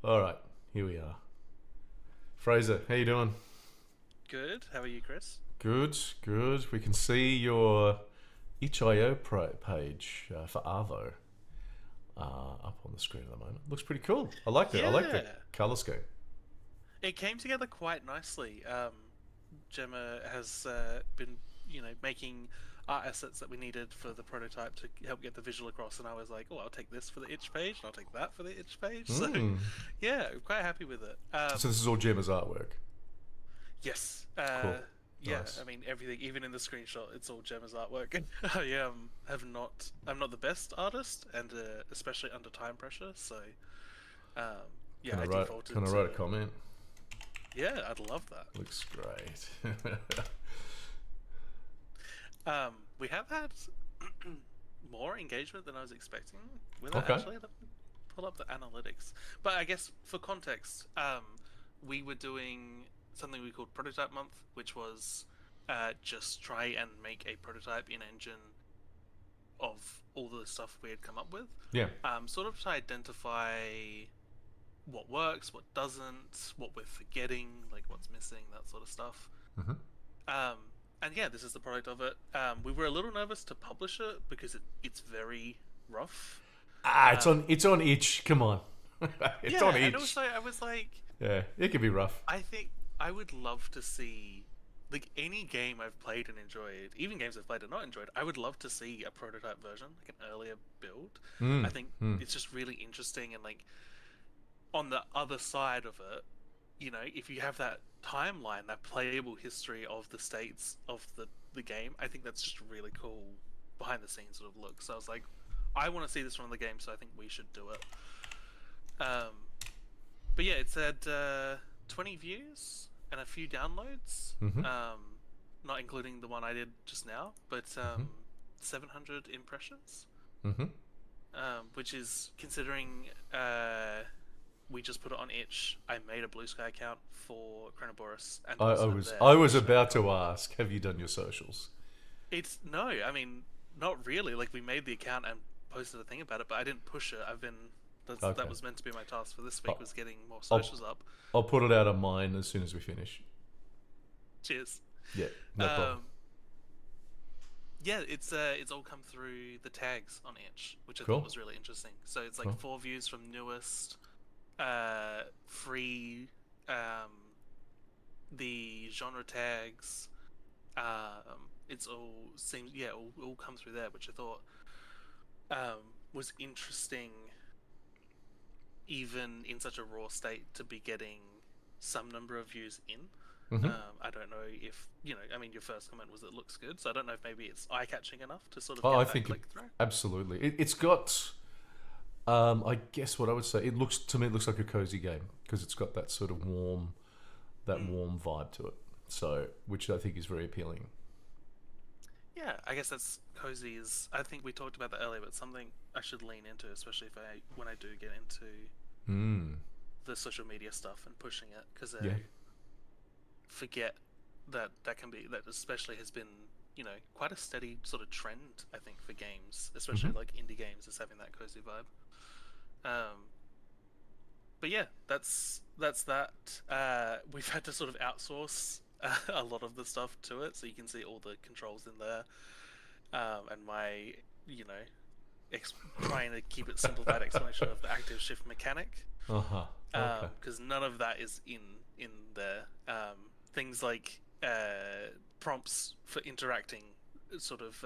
All right, here we are. Fraser, how you doing? Good. How are you, Chris? Good, good. We can see your itch.io page for Arvo up on the screen at the moment. Looks pretty cool. I like it. I like the Yeah, color scheme. it came together quite nicely. Gemma has been, making art assets that we needed for the prototype to help get the visual across, and I was like, "Oh, I'll take this for the itch page, and I'll take that for the itch page." So, Mm. yeah, I'm quite happy with it. So this is all Gemma's artwork. Yes. Cool. Yeah. Nice. I mean, everything, even in the screenshot, it's all Gemma's artwork. I have not. I'm not the best artist, and especially under time pressure. So, um, yeah, Can I I write? Can defaulted I write a to. comment? Yeah, I'd love that. Looks great. We have had more engagement than I was expecting with it. Okay. Actually, let me pull up the analytics. But I guess for context, we were doing something we called Prototype Month, which was just try and make a prototype in Engine of all the stuff we had come up with, Yeah. sort of to identify what works, what doesn't, what we're forgetting, like what's missing, that sort of stuff. hmm Um, and yeah, this is the product of it. We were a little nervous to publish it because it's very rough. It's Um, on. It's on itch. Come on. It's yeah, on and itch. also I was like, Yeah, it can be rough. I think I would love to see like any game I've played and enjoyed, even games I've played and not enjoyed. I would love to see a prototype version, like an earlier build. I Mm. think Mm. it's just really interesting and like on the other side of it, if you have that timeline, that playable history of the states of the game, I think that's just really cool behind the scenes sort of look. So I was like, I want to see this from the game, so I think we should do it. Um, but yeah, it's had 20 views and a few downloads, Mm-hmm. not including the one I did just now, but Mm-hmm. 700 impressions, Mm-hmm. which is considering we just put it on itch. I made a Blue Sky account for Chronoboros and I also was their I was Shonen about to profile. ask, have you done your socials? It's no, I mean, not really. Like we made the account and posted a thing about it, but I didn't push it. That Okay. was meant to be my task for this week I'll was getting more I'll, socials up. I'll put it out on mine as soon as we finish. Cheers. Yeah, no problem. Um, yeah, it's all come through the tags on itch, which I thought Cool. was really interesting. So it's like Cool. 4 views from newest, free, um, the genre tags. It's all seems yeah all come through there, which I thought was interesting, even in such a raw state, to be getting some number of views in. Mm-hmm. I don't know if I mean, your first comment was it looks good, so I don't know if maybe it's eye catching enough to sort of Oh, I get that think it click through. absolutely. It's got. I guess what I would say, it looks to me it looks like a cozy game because it's got that sort of Mm. warm vibe to it. So, which I think is very appealing. Yeah, I guess that's cozy. Is I think we talked about that earlier, but something I should lean into, especially if I when I do get into Hmm. the social media stuff and pushing it, because Yeah. I forget that can be that especially has been quite a steady sort of trend I think for games, especially Mm-hmm. like indie games, is having that cozy vibe. Um, but yeah, that's that. We've had to sort of outsource a lot of the stuff to it, so you can see all the controls in there, and my you know trying to keep it simplified explanation of the active shift mechanic, Uh huh. Okay. because none of that is in there. Things like prompts for interacting, sort of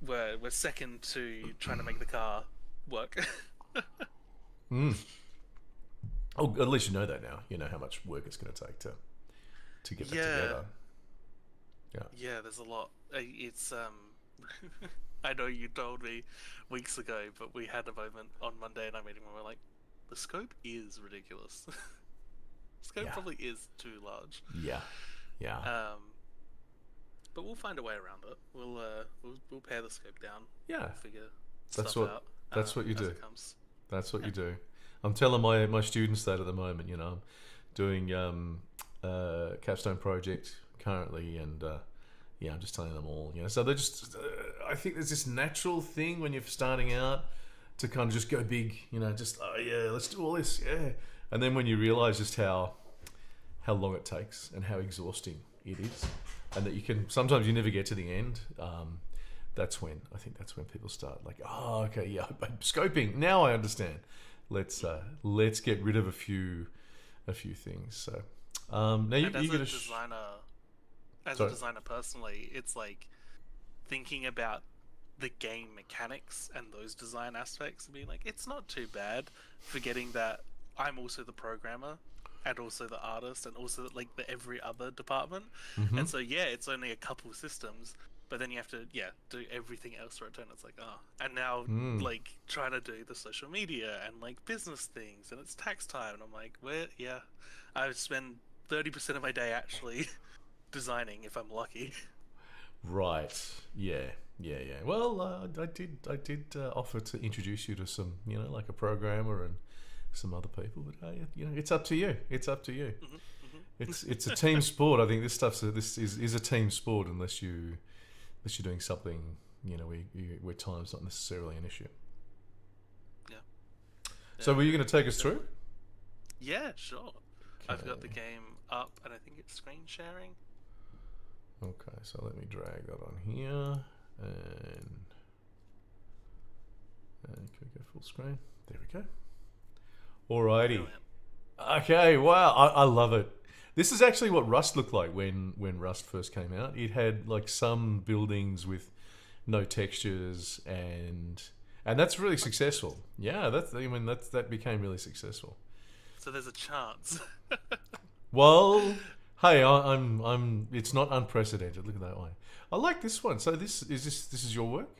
were second to trying to make the car work. Hmm. Oh, at least you know that now. You know how much work it's going to take to get that Yeah, together. Yeah. yeah. There's a lot. It's I know you told me weeks ago, but we had a moment on Monday in our meeting where we're like, the scope is ridiculous. Scope Yeah. probably is too large. Yeah. Yeah. Um, but we'll find a way around it. We'll pare the scope down. Yeah. We'll figure That's stuff what out that's what you as do. it comes. That's what Yeah. you do. I'm telling my students that at the moment. I'm doing capstone project currently, and yeah, I'm just telling them all. So they're just. I think there's this natural thing when you're starting out. to kind of just go big, you know, just oh yeah, let's do all this, yeah. And then when you realise just how long it takes and how exhausting it is, and that you can sometimes you never get to the end. That's when people start like, oh, okay, yeah, scoping. Now I understand. Let's get rid of a few things. So now and as a designer personally, it's like thinking about the game mechanics and those design aspects and being like, it's not too bad, forgetting that I'm also the programmer and also the artist and also like the every other department. Mm-hmm. And so yeah, it's only a couple systems, but then you have to do everything else for it, and it's like, oh, and now like trying to do the social media and like business things, and it's tax time, and I'm like, I spend 30% of my day actually designing if I'm lucky. Right. Yeah. Well, I did offer to introduce you to some, you know, like a programmer and some other people, but you know, it's up to you. It's up to you. It's a team sport. I think this is a team sport unless you're doing something, you know, where time's not necessarily an issue. Yeah. So were you going to take us through? Yeah, sure. Okay. I've got the Okay. game up, and I think it's screen sharing. Okay, so let me drag that on here, and can we go full screen? There we go. Alrighty. Brilliant. Okay, wow, I love it. This is actually what Rust looked like when Rust first came out. It had like some buildings with no textures, and that's really successful. Yeah, that became really successful. So there's a chance. Well, hey, I'm. It's not unprecedented. Look at that one. I like this one. So this is your work.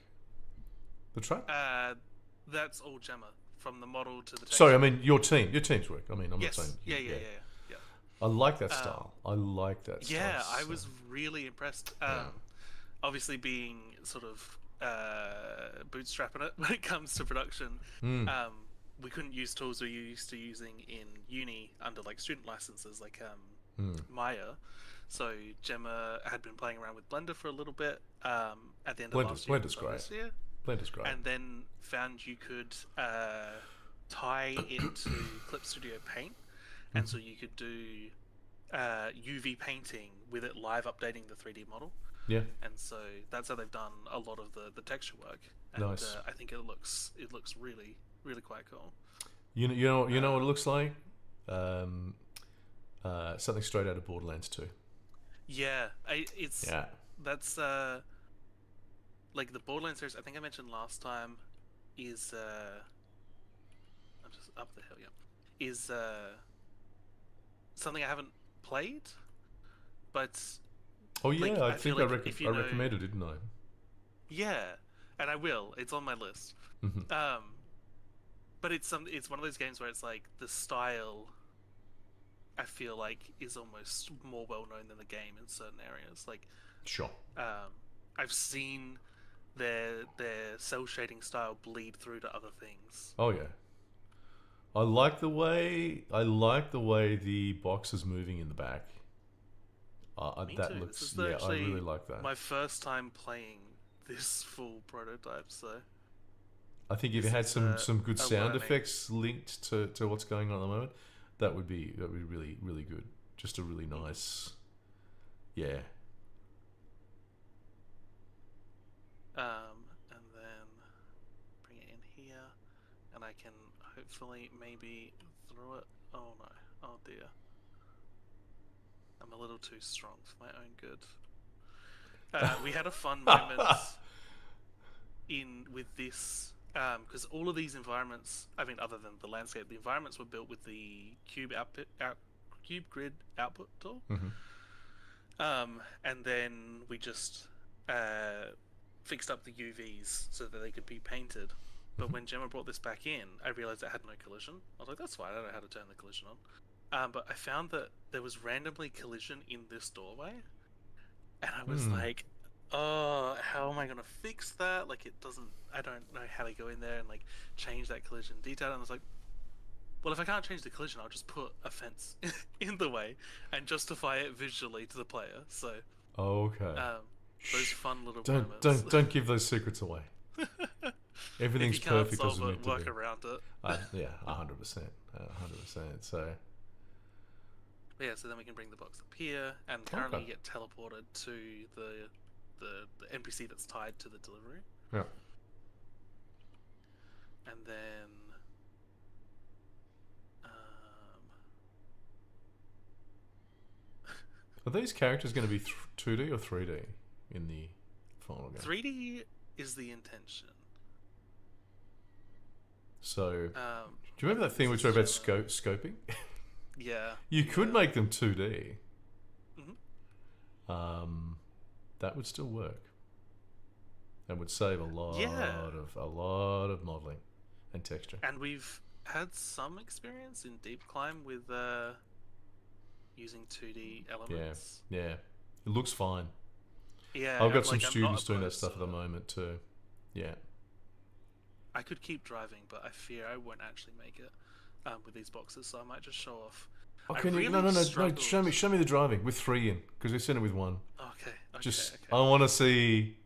The truck. That's all Gemma, from the model to the texture. Sorry, I mean your team's work. I mean, I'm Yes. not saying. Yeah. I like that style. I like that style. Yeah, I so- was really impressed. Obviously, being sort of bootstrapping it when it comes to production, we couldn't use tools we were used to using in uni under like student licenses, like Maya. So Gemma had been playing around with Blender for a little bit at the end of last year. Blender's great. This year, Blender's great. and then found you could tie into Clip Studio Paint, and so you could do UV painting with it live updating the 3D model. Yeah. And so that's how they've done a lot of the texture work. And Nice. I think it looks really quite cool. You know what it looks like. Something straight out of Borderlands 2. Yeah, Yeah. that's like the Borderlands series. I think I mentioned last time is I'm just up the hill. Yeah, is something I haven't played, but Oh yeah, like, I I think feel like if you know- recommended, didn't I? yeah, and I will. It's on my list. Mhm. But it's one of those games where it's like the style, I feel like, is almost more well known than the game in certain areas. Like Sure. I've seen their cell shading style bleed through to other things. Oh yeah. I like the way the box is moving in the back. Me That too. looks This is I actually really like that. my first time playing this full prototype, so I think if you this had is some good a sound learning. effects linked to what's going on at the moment, that would be really really good. Just a really nice, yeah. And then bring it in here, and I can hopefully maybe throw it. Oh no! Oh dear! I'm a little too strong for my own good. We had a fun moment with this because all of these environments, I mean, other than the landscape, the environments were built with the cube grid output tool. And then we just fixed up the UVs so that they could be painted. But when Gemma brought this back in, I realized it had no collision. I was like, that's fine, I don't know how to turn the collision on. But I found that there was randomly collision in this doorway. And I was like, oh, how am I going to fix that? Like, I don't know how to go in there and like change that collision detail. And I was like, well, if I can't change the collision, I'll just put a fence in the way and justify it visually to the player. So, Okay. those fun little Don't moments. don't give those secrets away. Everything's if you can't perfect as solve it's meant it, to work be. around it. Yeah, 100%, 100%. So But yeah, so then we can bring the box up here, and currently you get teleported to the NPC that's tied to the delivery. yeah, And then are these characters going to be 2D or 3D in the final game? 3D is the intention. So, do Um, you remember that thing we talked about scoping? yeah. You could yeah. make them 2D. Mhm. That would still work. That would save a lot of modeling and texture. And we've had some experience in Deep Climb with using 2D elements. Yeah. It looks fine. Yeah. I've got I'm some like, I'm students not doing that opposed stuff at to the it. moment too. Yeah. I could keep driving, but I fear I won't actually make it with these boxes, so I might just show off. Oh, I can you? No. really Show me the driving with 3 in, because we've seen it with 1. Okay. Just, okay. I want to see.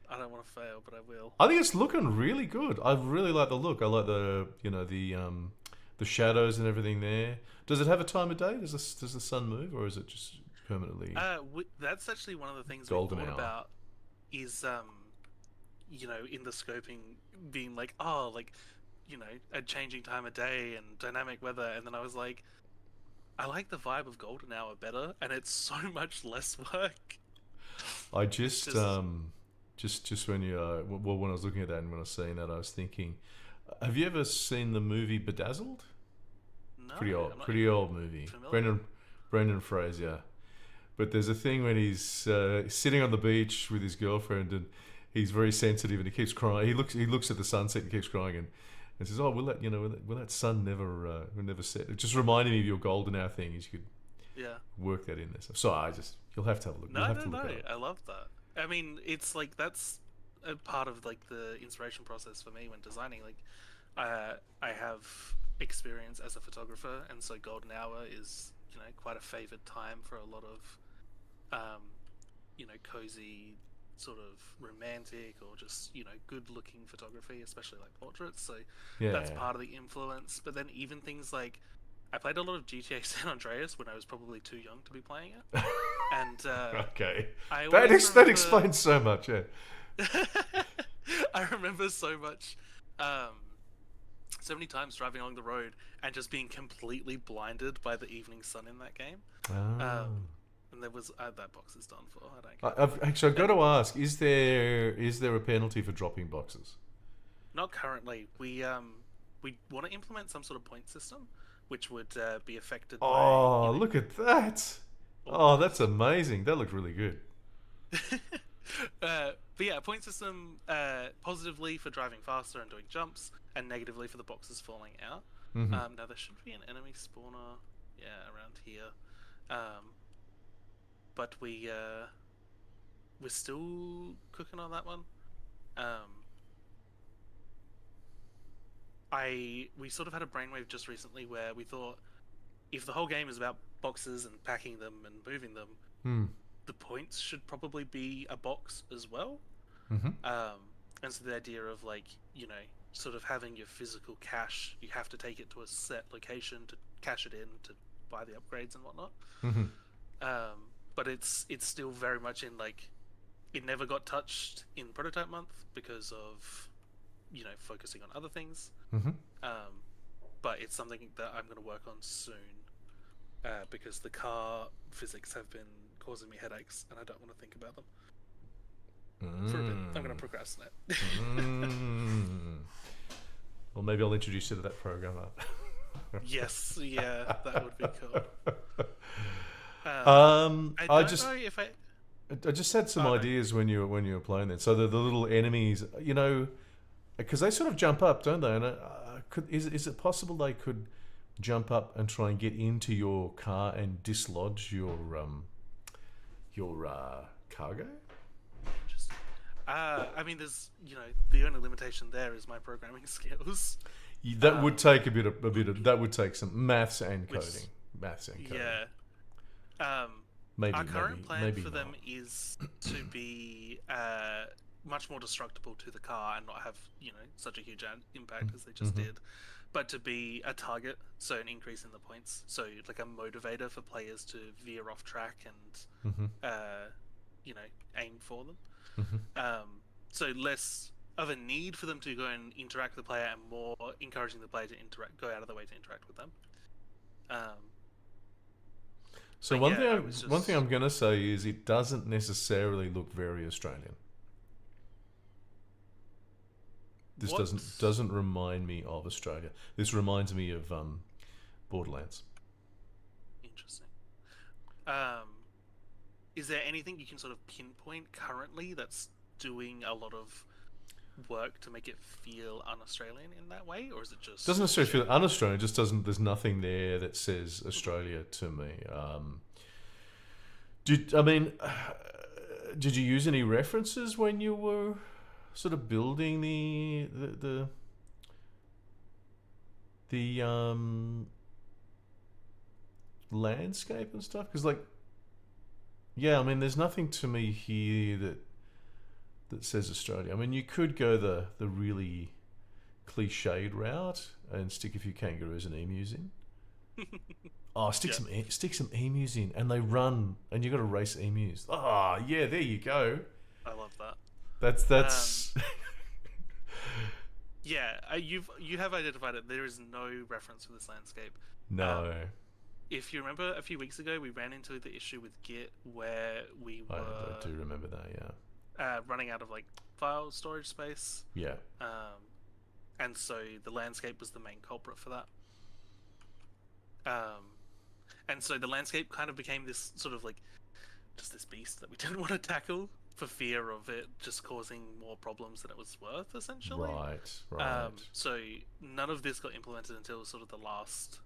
I don't want to fail, but I will. I think it's looking really good. I really like the look. I like the shadows and everything there. Does it have a time of day? Does the sun move, or is it just permanently? That's actually one of the things Golden we thought hour. about is in the scoping being like, a changing time of day and dynamic weather, and then I was like, I like the vibe of Golden Hour better, and it's so much less work. I just when you when I was looking at that and when I was seeing that, I was thinking, have you ever seen the movie Bedazzled? No, Pretty old movie. familiar. Brendan Fraser. But there's a thing when he's sitting on the beach with his girlfriend, and he's very sensitive, and he keeps crying. He looks at the sunset and keeps crying, and says, "Oh, will that sun never set?" It just reminded me of your Golden Hour thing. Is you could work that in there. So you'll have to have a look. No, You'll have to look it up. I love that. I mean, it's like that's a part of like the inspiration process for me when designing. Like, I have experience as a photographer, and so Golden Hour is quite a favored time for a lot of cozy, sort of romantic or just good looking photography, especially like portraits. So that's part of the influence. But then even things like I played a lot of GTA San Andreas when I was probably too young to be playing it. And okay, that explains so much. Yeah, I remember so much, so many times driving along the road and just being completely blinded by the evening sun in that game. And there was that box is done for. I don't care. I've got to ask: is there a penalty for dropping boxes? Not currently. We want to implement some sort of point system, which would be affected. Oh, look at that! Oh, that's amazing. That looked really good. But yeah, a point system positively for driving faster and doing jumps, and negatively for the boxes falling out. Mm-hmm. Now there should be an enemy spawner, around here. But we're still cooking on that one. We sort of had a brainwave just recently where we thought if the whole game is about boxes and packing them and moving them, the points should probably be a box as well. Mm-hmm. And so the idea of sort of having your physical cash, you have to take it to a set location to cash it in to buy the upgrades and whatnot. Mm-hmm. But it's still very much in it never got touched in prototype month because of focusing on other things. Mm-hmm. But it's something that I'm going to work on soon because the car physics have been causing me headaches and I don't want to think about them for a bit. I'm going to procrastinate. Well, maybe I'll introduce you to that programmer. Yes, yeah, that would be cool. I I just don't know if I just had some ideas when you were playing that. So the little enemies, because they sort of jump up, don't they? And is it possible they could jump up and try and get into your car and dislodge your cargo? Interesting. I mean, there's the only limitation there is my programming skills. That would take a bit of that would take some maths and coding. Yeah. Maybe our current plan maybe for not. them is to be much more destructible to the car and not have such a huge impact as they just Mm-hmm. did, but to be a target, so an increase in the points, so like a motivator for players to veer off track and Mm-hmm. aim for them. Mm-hmm. So less of a need for them to go and interact with the player, and more encouraging the player to go out of the way to interact with them. So But one yeah, thing I was one thing just I'm gonna say is it doesn't necessarily look very Australian. This what doesn't remind me of Australia. This reminds me of Borderlands. interesting. Um, is there anything you can sort of pinpoint currently that's doing a lot of work to make it feel un-Australian in that way, or is it just Doesn't necessarily feel genuine? un-Australian. Just doesn't. There's nothing there that says Australia to me. Did I mean? Did you use any references when you were sort of building the landscape and stuff? Because like, yeah, I mean, there's nothing to me here that says Australia. I mean, you could go the really cliched route and stick a few kangaroos and emus in. Oh, Yeah, stick some emus in, and they run, and you got to race emus. Oh, yeah, there you go. I love that. Um, That's yeah, you have identified it. There is no reference to this landscape. Um, no. if you remember, a few weeks ago, we ran into the issue with Git where we I were do remember that. Yeah, running out of like file storage space, yeah. um, and so the landscape was the main culprit for that. Um, and so the landscape kind of became this sort of like just this beast that we didn't want to tackle for fear of it just causing more problems than it was worth, essentially. Right, right. So none of this got implemented until sort of the last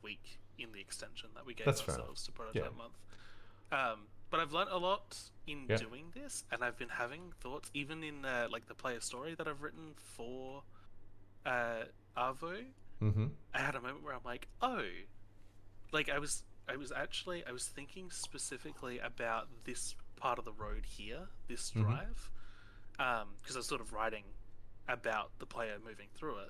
week in the extension that we gave That's fair enough. ourselves to Yeah, prototype month. But I've learned a lot in yeah. doing this, and I've been having thoughts, even in like the player story that I've written for Arvo. Mm-hmm. I had a moment where I'm like, oh, like I was thinking specifically about this part of the road here, this Mm-hmm. drive, because I was sort of writing about the player moving through it,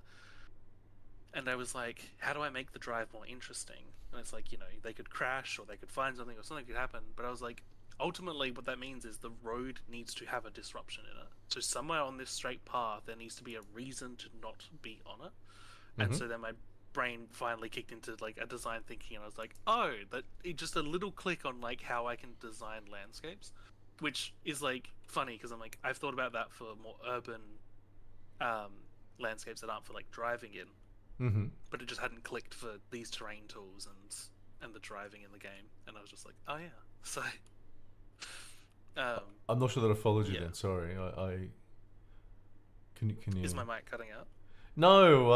and I was like, how do I make the drive more interesting? And it's like, they could crash or they could find something or something could happen, but I was like, ultimately what that means is the road needs to have a disruption in it. So somewhere on this straight path there needs to be a reason to not be on it. And Mm-hmm. so then my brain finally kicked into like a design thinking, and I was like, oh, that just a little click on like how I can design landscapes, which is like funny because I'm like, I've thought about that for more urban um, landscapes that aren't for like driving in, Mm-hmm. but it just hadn't clicked for these terrain tools and the driving in the game, and I was just like, oh yeah. So um, I'm not sure that I followed you yeah, then. Sorry. I can you? is my mic cutting out? No.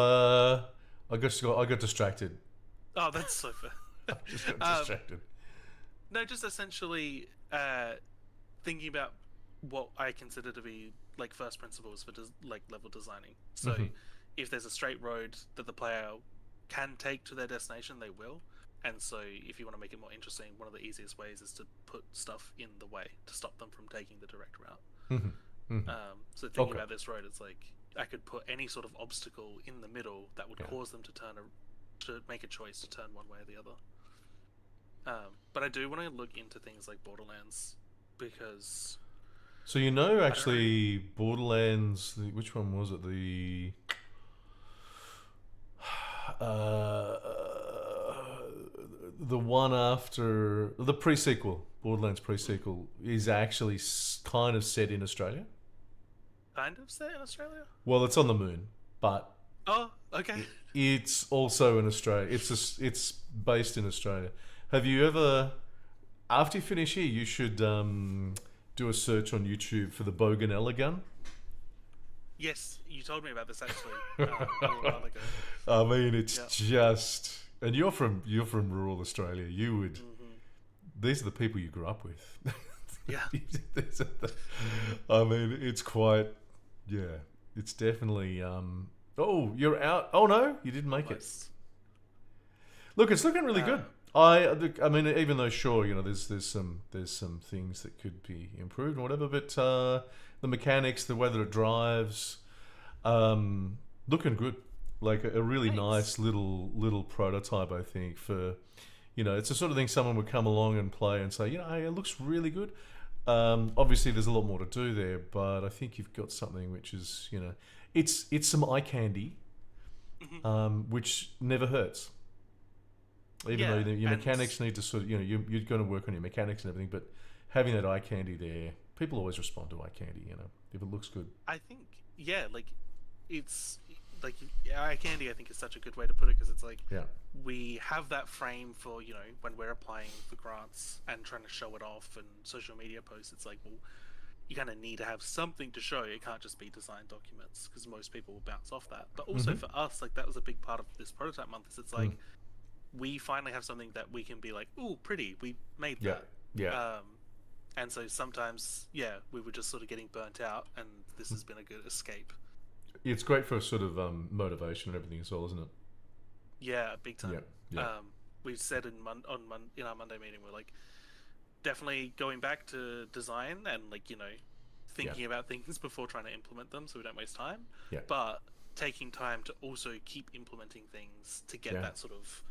I got distracted. Oh, that's so fair. I just got um, distracted. no, just essentially thinking about what I consider to be like first principles for like level designing. So Mm-hmm. if there's a straight road that the player can take to their destination, they will. And so if you want to make it more interesting, one of the easiest ways is to put stuff in the way to stop them from taking the direct route. Mm-hmm. Mm-hmm. So thinking Okay. about this road, it's like I could put any sort of obstacle in the middle that would Yeah. cause them to make a choice to turn one way or the other. But I do want to look into things like Borderlands because So I don't know. actually, Borderlands. Which one was it? Uh, the one after the pre-sequel, Borderlands pre-sequel, is actually kind of set in Australia. Kind of set in Australia. Well, it's on the moon, but Oh, okay. it's also in Australia. It's based in Australia. Have you ever, after you finish here, you should do a search on YouTube for the Boganella gun. Yes, you told me about this actually a little while ago. I mean, it's Yeah. just, and you're from rural Australia. You would. Hmm. These are the people you grew up with. Yeah. These are I mean, it's quite. Yeah, it's definitely. Oh, you're out. Oh no, you didn't make it. Almost. Look, it's looking really Uh, good. I mean, even though sure, there's some things that could be improved or whatever, but the mechanics, the way that it drives, looking good. Like a really Thanks. nice little prototype, I think. For it's the sort of thing someone would come along and play and say, hey, it looks really good. Obviously, there's a lot more to do there, but I think you've got something which is, it's some eye candy, Mhm. which never hurts. Even though Yeah, your and mechanics need to sort of, you're going to work on your mechanics and everything, but having that eye candy there, people always respond to eye candy, if it looks good. I think yeah, like it's like eye candy. I think is such a good way to put it because it's like Yeah. we have that frame for when we're applying for grants and trying to show it off and social media posts. It's like, well, you kind of need to have something to show. It can't just be design documents because most people will bounce off that. But also Mm-hmm. for us, like that was a big part of this prototype month. Is it's Mm. like we finally have something that we can be like, "Ooh, pretty! We made Yeah. that." Yeah. And so sometimes, yeah, we were just sort of getting burnt out, and this has been a good escape. It's great for sort of motivation and everything as well, isn't it? Yeah, big Yeah. time. Yeah. We said in our Monday meeting, we're like definitely going back to design and like Yeah. thinking about things before trying to implement them, so we don't waste time. Yeah. But taking time to also keep implementing things to get Yeah. that sort of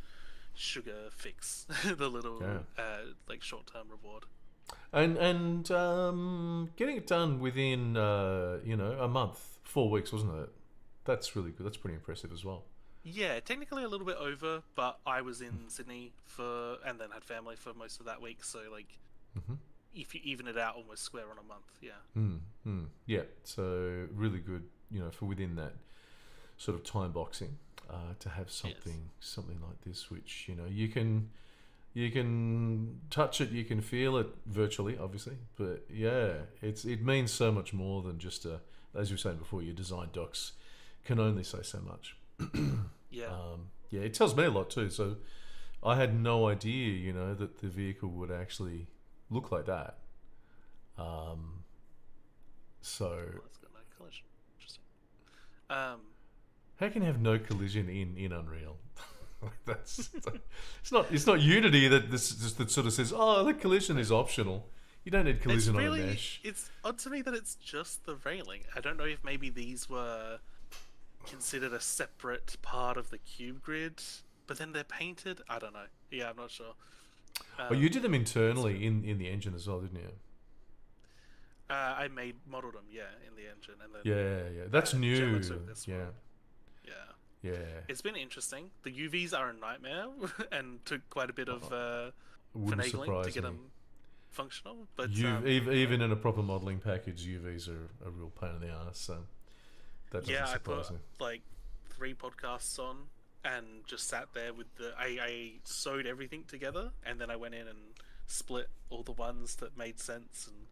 sugar fix, the little Yeah. like short-term reward. And getting it done within a month, 4 weeks, wasn't it? That's really good. That's pretty impressive as well. Yeah, technically a little bit over, but I was in Sydney for and then had family for most of that week, so like Mm-hmm. if you even it out, almost square on a month. Yeah. Yeah. So really good, for within that sort of time boxing, to have Yes. something like this, which you can touch it, you can feel it virtually, obviously, but yeah, it means so much more than just as you were saying before, your design docs can only say so much. Yeah. Yeah, it tells me a lot too. So I had no idea, that the vehicle would actually look like that. So Oh, it's got no collision. Interesting. Um, how can you have no collision in Unreal? That's it's not Unity that sort of says, oh, the collision is optional. You don't need collision on a mesh. it's odd to me that it's just the railing. I don't know if maybe these were considered a separate part of the cube grid, but then they're painted. I don't know. Yeah, I'm not sure. Oh, you Um, did them internally in the engine as well, didn't you? I modeled them, yeah, in the engine, and then Yeah. That's Gemma new. took this Yeah, one. Yeah, yeah. it's been interesting. The UVs are a nightmare, and took quite a bit of Wouldn't finagling to surprise get me. them functional. But Even in a proper modelling package, UVs are a real pain in the ass. So that doesn't yeah, I put surprise me. like 3 podcasts on and just sat there with I sewed everything together, and then I went in and split all the ones that made sense. And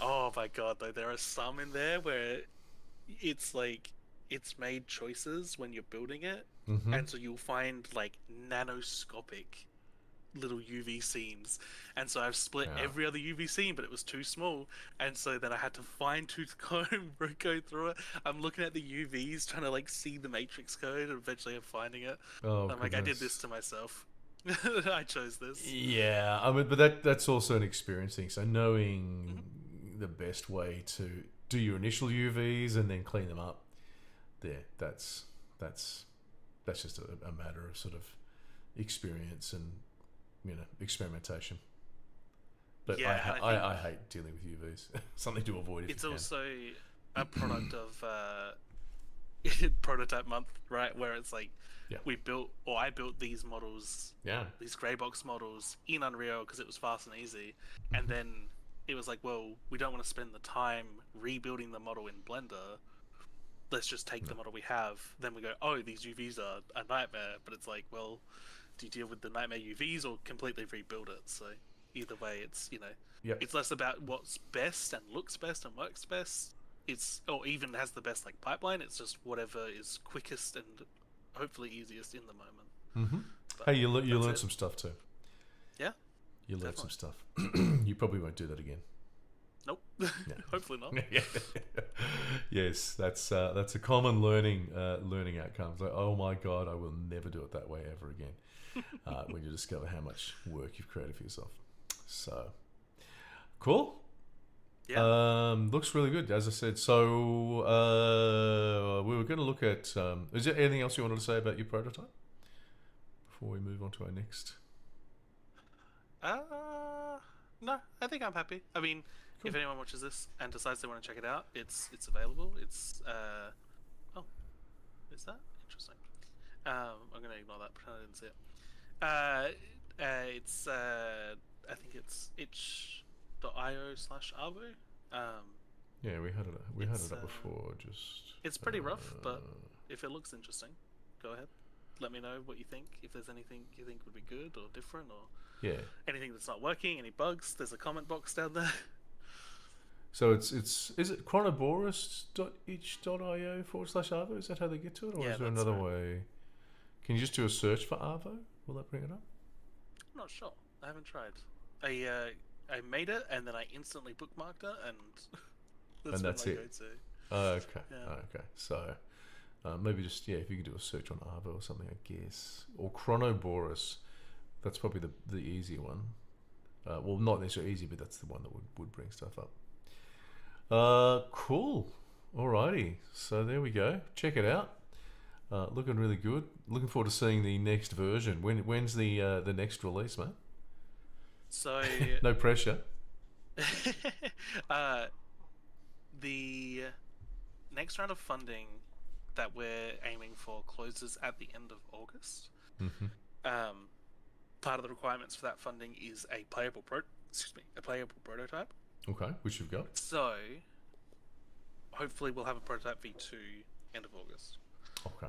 oh my god, though, there are some in there where it's like it's made choices when you're building it, Mm-hmm. and so you'll find like nanoscopic little UV seams, and so I've split Yeah. every other UV seam, but it was too small, and so then I had to fine tooth comb go through it. I'm looking at the UVs, trying to like see the matrix code, and eventually I'm finding it. Oh I'm like, I did this goodness. to myself. I chose this. Yeah, I mean, but that's also an experience thing. So Mhm. knowing the best way to do your initial UVs and then clean them up, there, that's just a matter of sort of experience and experimentation. But Yeah, and I think I hate dealing with UVs. Something to avoid if it's you can. also a product of prototype month, right? Where it's like Yeah. I built these models, Yeah. these grey box models in Unreal because it was fast and easy, and then it was like, well, we don't want to spend the time rebuilding the model in Blender. Let's just take the model we have. Then we go, oh, these UVs are a nightmare. But it's like, well, do you deal with the nightmare UVs or completely rebuild it? So either way, it's Yep. it's less about what's best and looks best and works best. It's or even has the best like pipeline. It's just whatever is quickest and hopefully easiest in the moment. Mm-hmm. But Hey, you that's learned it. some stuff too. Yeah, You learned some definitely. stuff. You probably won't do that again. Nope. Hopefully not. Yeah. Yes, that's a common learning outcome. It's like, oh my god, I will never do it that way ever again. when you discover how much work you've created for yourself. So, cool. Yeah. Looks really good, as I said. So, we were going to look at. Is there anything else you wanted to say about your prototype before we move on to our next? No, I think I'm happy. I mean, Cool. if anyone watches this and decides they want to check it out, it's available. It's oh, is that interesting? I'm gonna ignore that. Pretend I didn't see it. It's I think it's itch.io/arvo. Yeah, we had it. We had It's it up before. Just. it's pretty rough, but if it looks interesting, go ahead. Let me know what you think. If there's anything you think would be good or different, or Yeah. anything that's not working, any bugs, there's a comment box down there. So it's is it chronoboros.itch.io/arvo? Is that how they get to it, or Yeah, is there that's another right. way? Can you just do a search for Arvo? Will that bring it up? I'm not sure. I haven't tried. I made it and then I instantly bookmarked it, and And that's that's been my it. go-to. Okay. Yeah. Okay. So maybe just if you could do a search on Arvo or something, I guess, or Chronoboros. That's probably the easy one. Well, not necessarily easy, but that's the one that would bring stuff up. Cool. Alrighty. So there we go. Check it out. Looking really good. Looking forward to seeing the next version. When's the next release, mate? So No pressure. the next round of funding that we're aiming for closes at the end of August. Mm-hmm. Part of the requirements for that funding is a playable prototype. Okay, which you've got. So hopefully we'll have a prototype V2 end of August. Okay.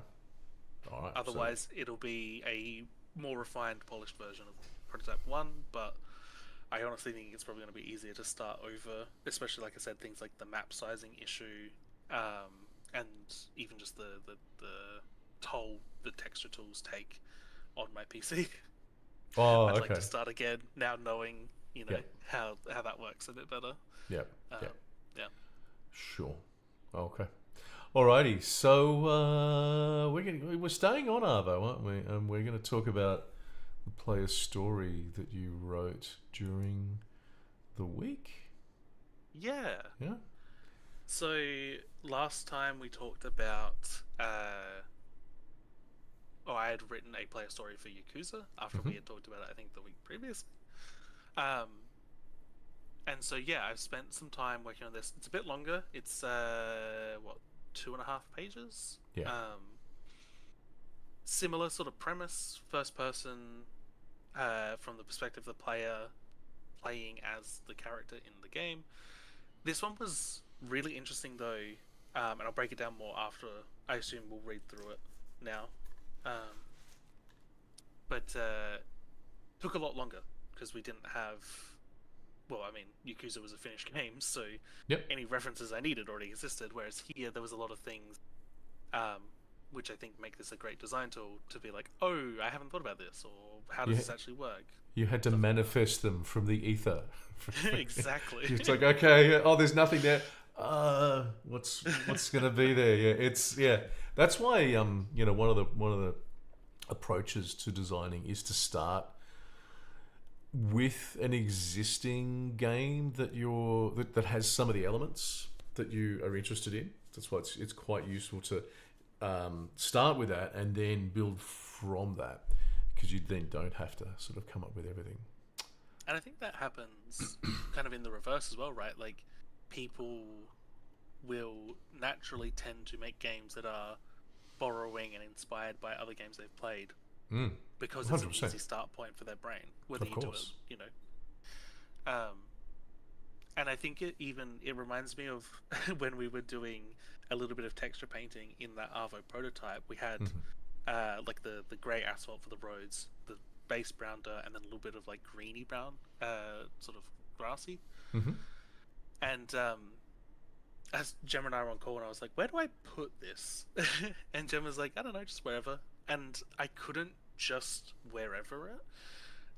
All right. Otherwise, it'll be a more refined, polished version of prototype 1, but I honestly think it's probably going to be easier to start over, especially, like I said, things like the map sizing issue, and even just the toll the texture tools take on my PC. I'd like to start again now, knowing how that works a bit better. Yep. Yeah. Sure. Okay. Alrighty. So we're staying on Arvo, aren't we? And we're going to talk about the player story that you wrote during the week. Yeah. Yeah. So last time we talked about, I had written a player story for Yakuza after we had talked about it, I think, the week previously. And so I've spent some time working on this. It's a bit longer. It's 2.5 pages. Yeah. Similar sort of premise, first person, from the perspective of the player, playing as the character in the game. This one was really interesting though, and I'll break it down more after. I assume we'll read through it now. But took a lot longer because we didn't have. Well, I mean, Yakuza was a finished game, so any references I needed already existed. Whereas here, there was a lot of things, which I think make this a great design tool to be like, oh, I haven't thought about this, or how does this actually work? You had to manifest them from the ether. Exactly. It's like, okay, there's nothing there. What's gonna be there? That's why one of the approaches to designing is to start with an existing game that has some of the elements that you are interested in. That's why it's quite useful to start with that and then build from that, because you then don't have to sort of come up with everything. And I think that happens kind of in the reverse as well, right? Like, people will naturally tend to make games that are borrowing and inspired by other games they've played, because it's 100%. an easy start point for their brain, whether you do it, and I think it reminds me of when we were doing a little bit of texture painting in that Arvo prototype. We had like the grey asphalt for the roads, the base brown dirt, and then a little bit of like greeny brown, sort of grassy. And as Gemma and I were on call, and I was like, where do I put this? And Gemma's like, I don't know, just wherever. And I couldn't just wherever it.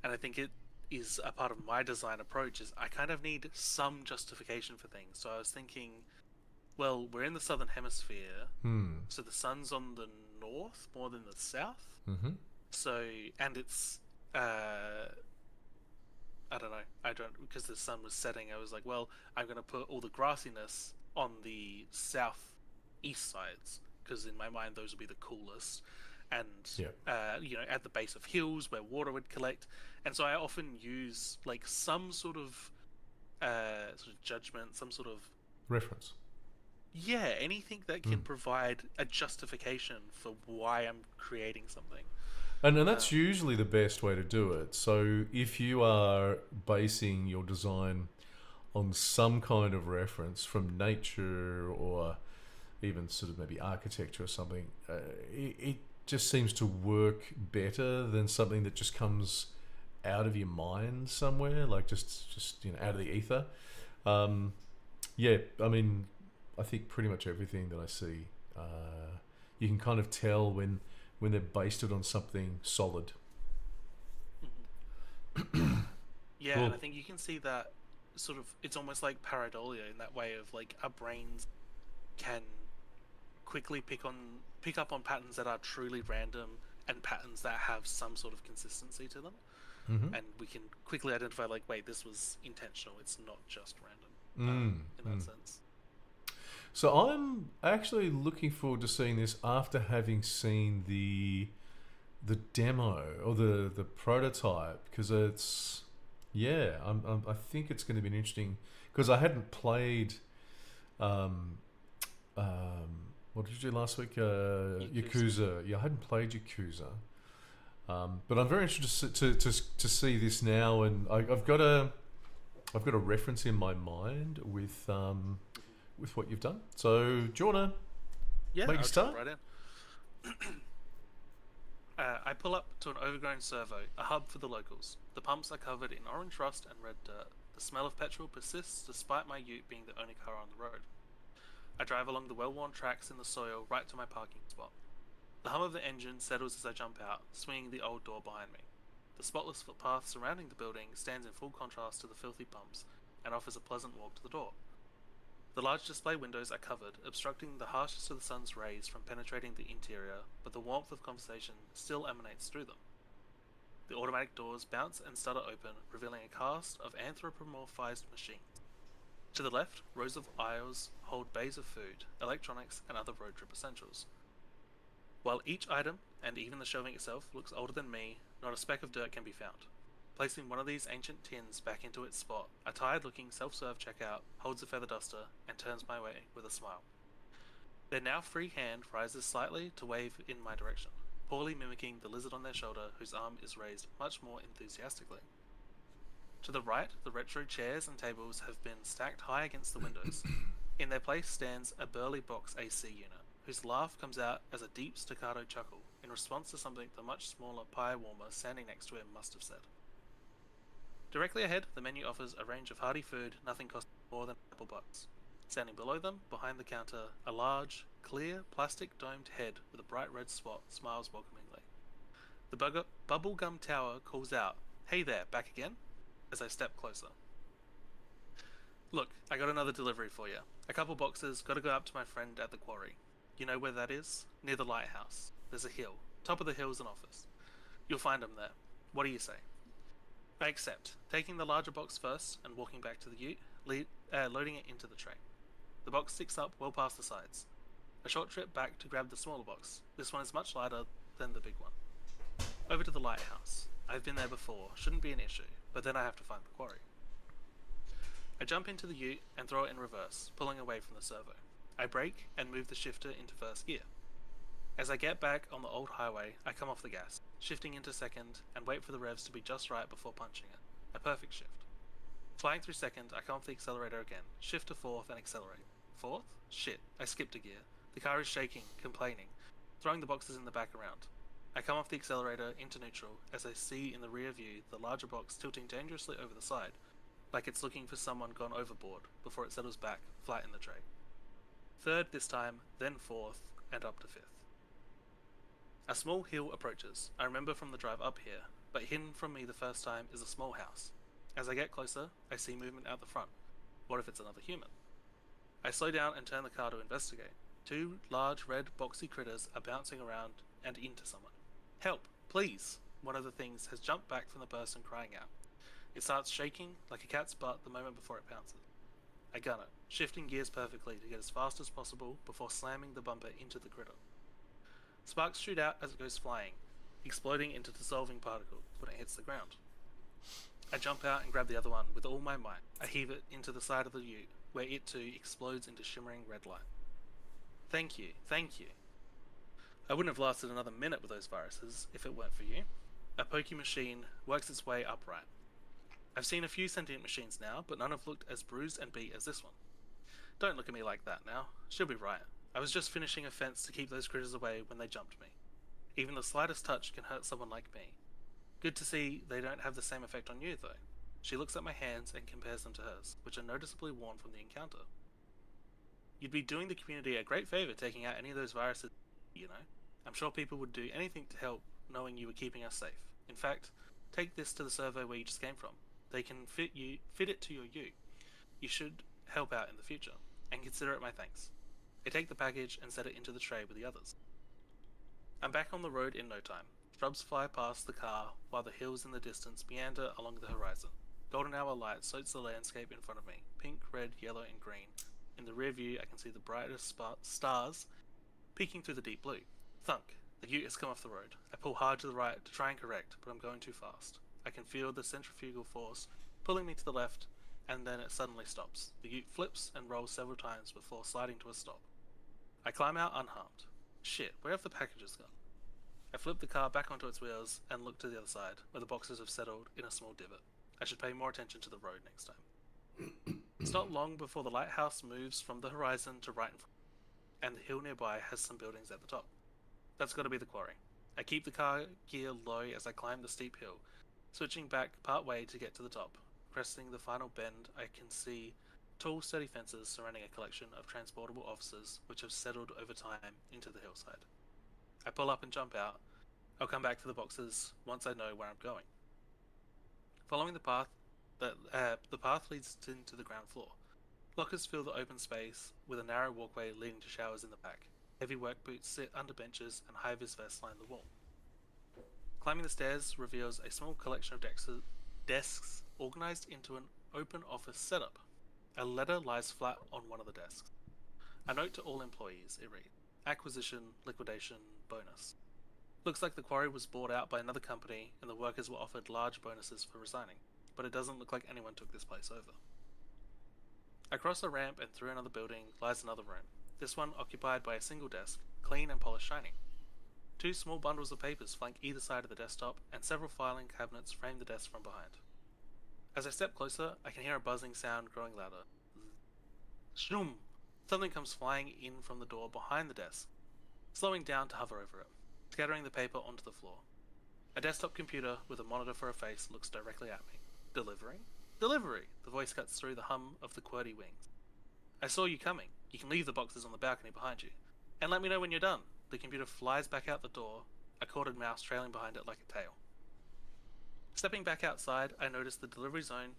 And I think it is a part of my design approach is I kind of need some justification for things. So I was thinking, well, we're in the southern hemisphere, so the sun's on the north more than the south. So, and it's I don't know. I don't because the sun was setting. I was like, well, I'm gonna put all the grassiness on the south east sides because in my mind those would be the coolest, and Yeah. at the base of hills where water would collect. And so I often use like some sort of judgment, some sort of Reference. anything that can Mm. provide a justification for why I'm creating something. And Um, that's usually the best way to do it. So if you are basing your design on some kind of reference from nature or even sort of maybe architecture or something, it just seems to work better than something that just comes out of your mind somewhere, like just out of the ether. Um, yeah, I mean, I think pretty much everything that I see, you can kind of tell when they're based it on something solid. Yeah, and Cool. I think you can see that sort of it's almost like pareidolia in that way of like our brains can quickly pick up on patterns that are truly random and patterns that have some sort of consistency to them, Mm-hmm. and we can quickly identify like, wait, this was intentional. It's not just random. Mm, In that mm. sense. So I'm actually looking forward to seeing this after having seen the demo or the prototype because it's yeah I think it's going to be an interesting because I hadn't played um, what did you do last week Yakuza. Yakuza. Yeah, I hadn't played Yakuza, but I'm very interested to see this now, and I've got a reference in my mind with what you've done. So do you wanna Yeah, make a I'll jump start? right in. I pull up to an overgrown servo, a hub for the locals. The pumps are covered in orange rust and red dirt. The smell of petrol persists despite my ute being the only car on the road. I drive along the well-worn tracks in the soil right to my parking spot. The hum of the engine settles as I jump out, swinging the old door behind me. The spotless footpath surrounding the building stands in full contrast to the filthy pumps and offers a pleasant walk to the door. The large display windows are covered, obstructing the harshest of the sun's rays from penetrating the interior, but the warmth of conversation still emanates through them. The automatic doors bounce and stutter open, revealing a cast of anthropomorphized machines. To the left, rows of aisles hold bays of food, electronics, and other road trip essentials. While each item, and even the shelving itself, looks older than me, not a speck of dirt can be found. Placing one of these ancient tins back into its spot, a tired-looking self-serve checkout holds a feather duster and turns my way with a smile. Their now free hand rises slightly to wave in my direction, poorly mimicking the lizard on their shoulder whose arm is raised much more enthusiastically. To the right, the retro chairs and tables have been stacked high against the windows. In their place stands a burly box AC unit, whose laugh comes out as a deep staccato chuckle in response to something the much smaller pie warmer standing next to him must have said. Directly ahead, the menu offers a range of hearty food, nothing costing more than a couple bucks. Standing below them, behind the counter, a large, clear, plastic domed head with a bright red spot smiles welcomingly. The bubblegum tower calls out, "Hey there, back again?" as I step closer. "Look, I got another delivery for you. A couple boxes, gotta go up to my friend at the quarry. You know where that is? Near the lighthouse. There's a hill. Top of the hill's an office. You'll find him there. What do you say?" I accept, taking the larger box first and walking back to the ute, loading it into the tray. The box sticks up well past the sides. A short trip back to grab the smaller box. This one is much lighter than the big one. Over to the lighthouse. I've been there before, shouldn't be an issue, but then I have to find the quarry. I jump into the ute and throw it in reverse, pulling away from the servo. I brake and move the shifter into first gear. As I get back on the old highway, I come off the gas, shifting into second, and wait for the revs to be just right before punching it. A perfect shift. Flying through second, I come off the accelerator again, shift to fourth, and accelerate. Fourth? Shit, I skipped a gear. The car is shaking, complaining, throwing the boxes in the back around. I come off the accelerator into neutral as I see in the rear view the larger box tilting dangerously over the side, like it's looking for someone gone overboard before it settles back, flat in the tray. Third this time, then fourth, and up to fifth. A small hill approaches. I remember from the drive up here, but hidden from me the first time is a small house. As I get closer, I see movement out the front. What if it's another human? I slow down and turn the car to investigate. Two large red boxy critters are bouncing around and into someone. Help! Please. One of the things has jumped back from the person crying out. It starts shaking like a cat's butt the moment before it pounces. I gun it, shifting gears perfectly to get as fast as possible before slamming the bumper into the critter. Sparks shoot out as it goes flying, exploding into dissolving particles when it hits the ground. I jump out and grab the other one with all my might. I heave it into the side of the ute, where it too explodes into shimmering red light. Thank you, thank you. I wouldn't have lasted another minute with those viruses if it weren't for you. A pokey machine works its way upright. I've seen a few sentient machines now, but none have looked as bruised and beat as this one. Don't look at me like that now. She'll be right. I was just finishing a fence to keep those critters away when they jumped me. Even the slightest touch can hurt someone like me. Good to see they don't have the same effect on you, though. She looks at my hands and compares them to hers, which are noticeably worn from the encounter. You'd be doing the community a great favor taking out any of those viruses, you know. I'm sure people would do anything to help knowing you were keeping us safe. In fact, take this to the servo where you just came from. They can fit it to your ute. You should help out in the future, and consider it my thanks. I take the package and set it into the tray with the others. I'm back on the road in no time. Shrubs fly past the car while the hills in the distance meander along the horizon. Golden hour light soaks the landscape in front of me, pink, red, yellow, and green. In the rear view, I can see the brightest stars peeking through the deep blue. Thunk. The ute has come off the road. I pull hard to the right to try and correct, but I'm going too fast. I can feel the centrifugal force pulling me to the left, and then it suddenly stops. The ute flips and rolls several times before sliding to a stop. I climb out unharmed. Shit, where have the packages gone? I flip the car back onto its wheels and look to the other side, where the boxes have settled in a small divot. I should pay more attention to the road next time. It's not long before the lighthouse moves from the horizon to right in front, and the hill nearby has some buildings at the top. That's got to be the quarry. I keep the car gear low as I climb the steep hill, switching back part way to get to the top. Cresting the final bend, I can see tall, sturdy fences surrounding a collection of transportable offices which have settled over time into the hillside. I pull up and jump out. I'll come back to the boxes once I know where I'm going. Following the path, the path leads into the ground floor. Lockers fill the open space with a narrow walkway leading to showers in the back. Heavy work boots sit under benches and high-vis vests line the wall. Climbing the stairs reveals a small collection of desks organized into an open office setup. A letter lies flat on one of the desks. A note to all employees, it reads. Acquisition, liquidation, bonus. Looks like the quarry was bought out by another company and the workers were offered large bonuses for resigning, but it doesn't look like anyone took this place over. Across a ramp and through another building lies another room, this one occupied by a single desk, clean and polished shining. Two small bundles of papers flank either side of the desktop, and several filing cabinets frame the desk from behind. As I step closer, I can hear a buzzing sound growing louder. Shroom! Something comes flying in from the door behind the desk, slowing down to hover over it, scattering the paper onto the floor. A desktop computer with a monitor for a face looks directly at me. Delivering? Delivery! The voice cuts through the hum of the QWERTY wings. I saw you coming. You can leave the boxes on the balcony behind you. And let me know when you're done. The computer flies back out the door, a corded mouse trailing behind it like a tail. Stepping back outside, I notice the delivery zone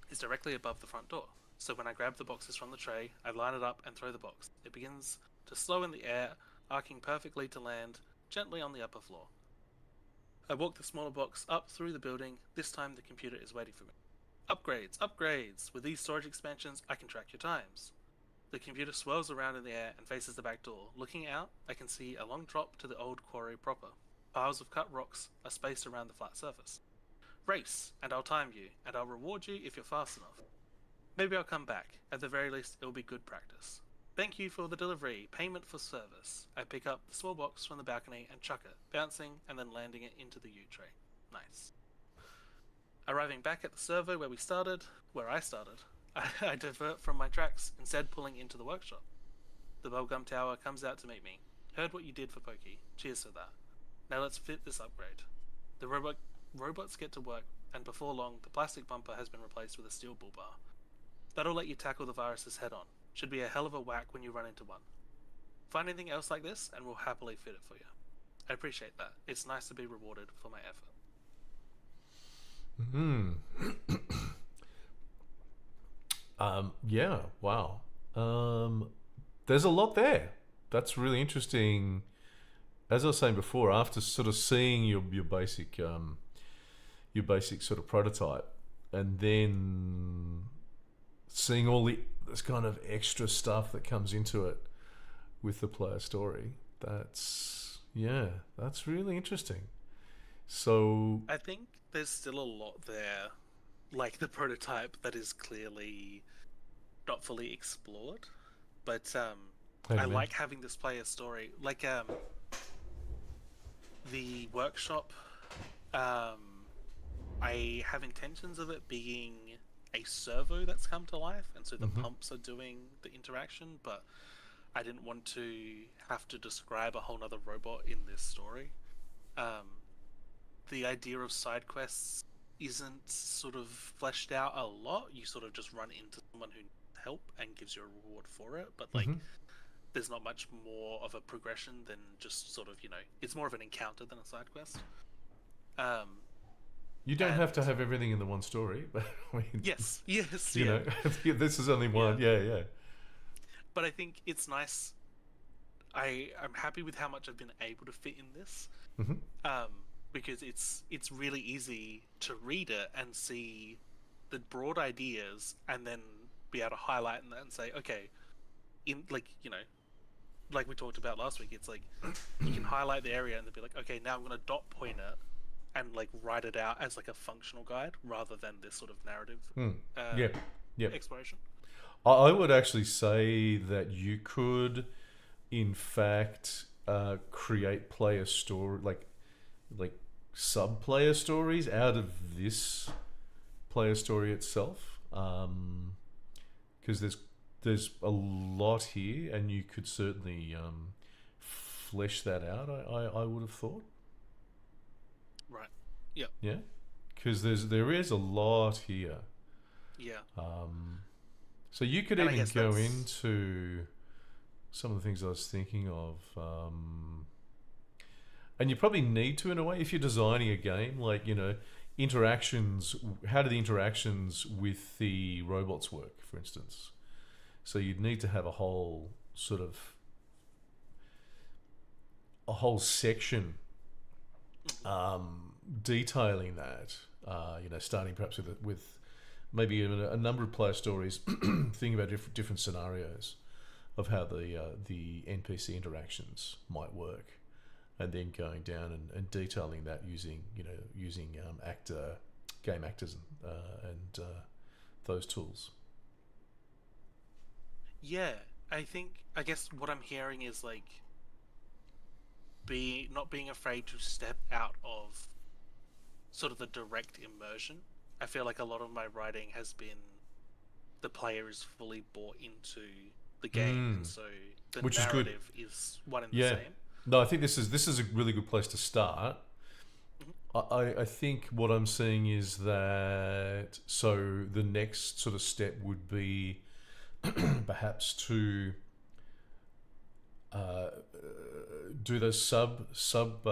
is directly above the front door. So when I grab the boxes from the tray, I line it up and throw the box. It begins to slow in the air, arcing perfectly to land gently on the upper floor. I walk the smaller box up through the building. This time the computer is waiting for me. Upgrades, upgrades! With these storage expansions, I can track your times. The computer swirls around in the air and faces the back door. Looking out, I can see a long drop to the old quarry proper. Piles of cut rocks are spaced around the flat surface. Race, and I'll time you, and I'll reward you if you're fast enough. Maybe I'll come back. At the very least, it'll be good practice. Thank you for the delivery. Payment for service. I pick up the small box from the balcony and chuck it, bouncing and then landing it into the U-tray. Nice. Arriving back at the servo where I started, I divert from my tracks, instead pulling into the workshop. The bubblegum tower comes out to meet me. Heard what you did for Pokey. Cheers for that. Now let's fit this upgrade. The robots get to work, and before long, the plastic bumper has been replaced with a steel bull bar. That'll let you tackle the viruses head on. Should be a hell of a whack when you run into one. Find anything else like this, and we'll happily fit it for you. I appreciate that. It's nice to be rewarded for my effort. Yeah, wow. There's a lot there. That's really interesting as I was saying before, after sort of seeing your basic sort of prototype, and then seeing all this kind of extra stuff that comes into it with the player story, that's really interesting. So I think there's still a lot there, like the prototype, that is clearly not fully explored. But how do I you mean? like having this player story. Like the workshop, um, I have intentions of it being a servo that's come to life, and so the Mhm. pumps are doing the interaction, but I didn't want to have to describe a whole nother robot in this story. Um, the idea of side quests isn't sort of fleshed out a lot. You sort of just run into someone who needs help and gives you a reward for it, but like Mhm. there's not much more of a progression than just sort of, it's more of an encounter than a side quest. Um, You don't have and to have everything in the one story, but I mean, yes, yes, you yeah, know, this is only one. Yeah. but I think it's nice. I'm happy with how much I've been able to fit in this. Mhm. um, because it's really easy to read it and see the broad ideas, and then be able to highlight that and say, okay, in like we talked about last week, it's like you can highlight the area and then be like, okay, now I'm going to dot point it and like write it out as like a functional guide rather than this sort of narrative Mm. uh, Yeah. Yeah. exploration. I would actually say that you could, in fact, create player story like sub player stories out of this player story itself, because there's a lot here, and you could certainly flesh that out. I would have thought, Right. Yeah. yeah, because there is a lot here. Yeah. So you could And I even guess go that's into some of the things I was thinking of. And you probably need to, in a way, if you're designing a game, like, interactions. How do the interactions with the robots work, for instance? So you'd need to have a whole section detailing that. Starting perhaps with maybe even a number of player stories, thinking about different scenarios of how the NPC interactions might work, and then going down and detailing that using game actors and those tools. Yeah, I guess what I'm hearing is like not being afraid to step out of sort of the direct immersion. I feel like a lot of my writing has been the player is fully bought into the game, and so the Which is good. narrative is one and the Yeah. same. No, I think this is a really good place to start. Mhm. I think what I'm seeing is that, so the next sort of step would be perhaps to do those sub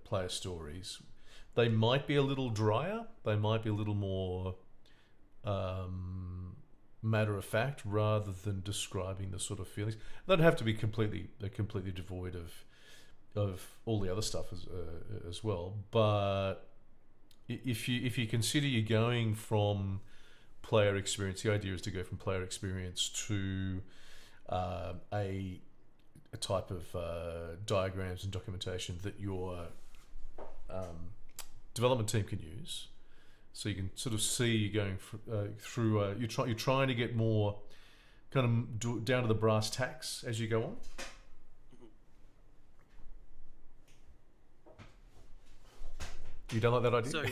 player stories. They might be a little drier. They might be a little more matter of fact, rather than describing the sort of feelings. They don't have to be completely devoid of all the other stuff as well. But if you consider you're going from player experience, the idea is to go from player experience to a type of diagrams and documentation that your development team can use. So you can sort of see you're going through. You're trying to get more kind of down to the brass tacks as you go on. You don't like that idea? So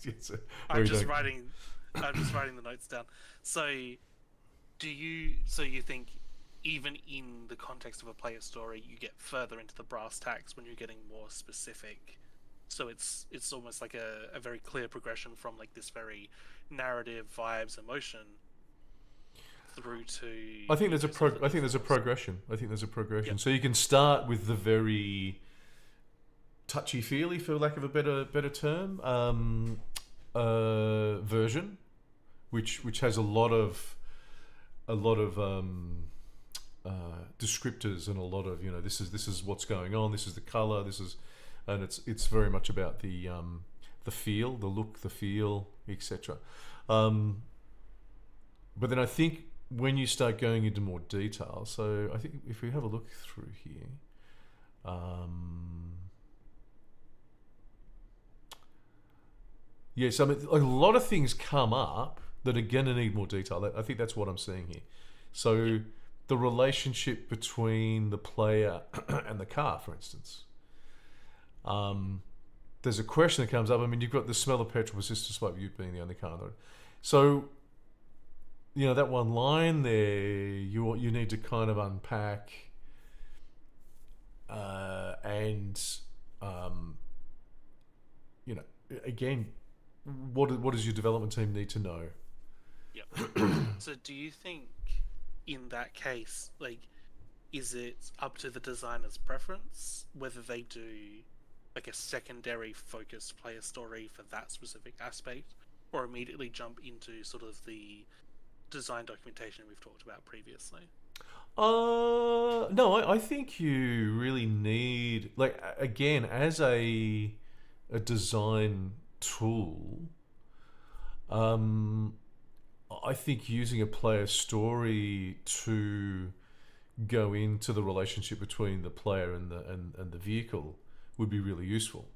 It's a I'm very just dark- writing. I'm just writing the notes down. So, So you think, even in the context of a player story, you get further into the brass tacks when you're getting more specific. So it's almost like a very clear progression from like this very narrative vibes emotion through to. I think there's a ecosystem I think there's a details. progression. I think there's a progression. Yep. So you can start with the very touchy feely, for lack of a better term, version, which has a lot of descriptors and a lot of, this is what's going on, this is the color, and it's very much about the feel, the look, the feel, etc. But then I think when you start going into more detail, so I think if we have a look through here, yes, I mean, a lot of things come up that are going to need more detail. I think that's what I'm seeing here. So the relationship between the player and the car, for instance. There's a question that comes up. I mean, you've got the smell of petrol persists despite you being the only car on the road. So, that one line there, you need to kind of unpack and again, what does your development team need to know? Yep. So do you think in that case, like, is it up to the designer's preference whether they do like a secondary focused player story for that specific aspect, or immediately jump into sort of the design documentation we've talked about previously? No, I think you really need, like, again, as a design tool, I think using a player story to go into the relationship between the player and the vehicle would be really useful.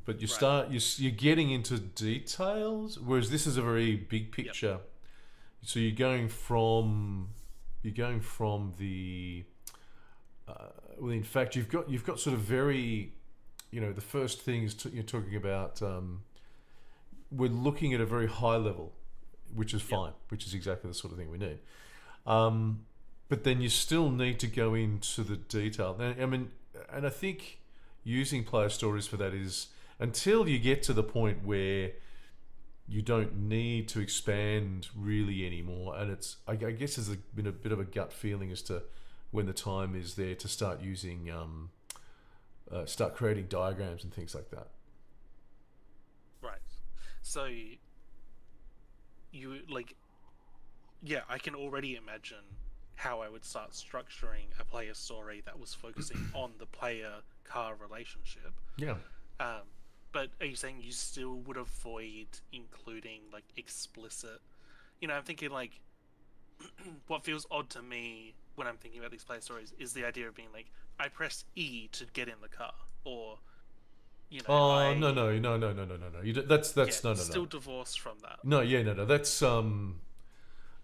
But you're getting into details, whereas this is a very big picture. Yep. So you're going from the well, in fact, you've got sort of very, the first thing is you're talking about. We're looking at a very high level, which is fine, which is exactly the sort of thing we need. But then you still need to go into the detail. I mean, and I think using player stories for that is until you get to the point where you don't need to expand really anymore. And I guess there's been a bit of a gut feeling as to when the time is there to start using, start creating diagrams and things like that. Right. So I can already imagine how I would start structuring a player story that was focusing on the player-car relationship. Yeah. But are you saying you still would avoid including like explicit? I'm thinking like what feels odd to me when I'm thinking about these player stories is the idea of being like, I press E to get in the car, or no. That's no. Still divorced from that. No, yeah, no.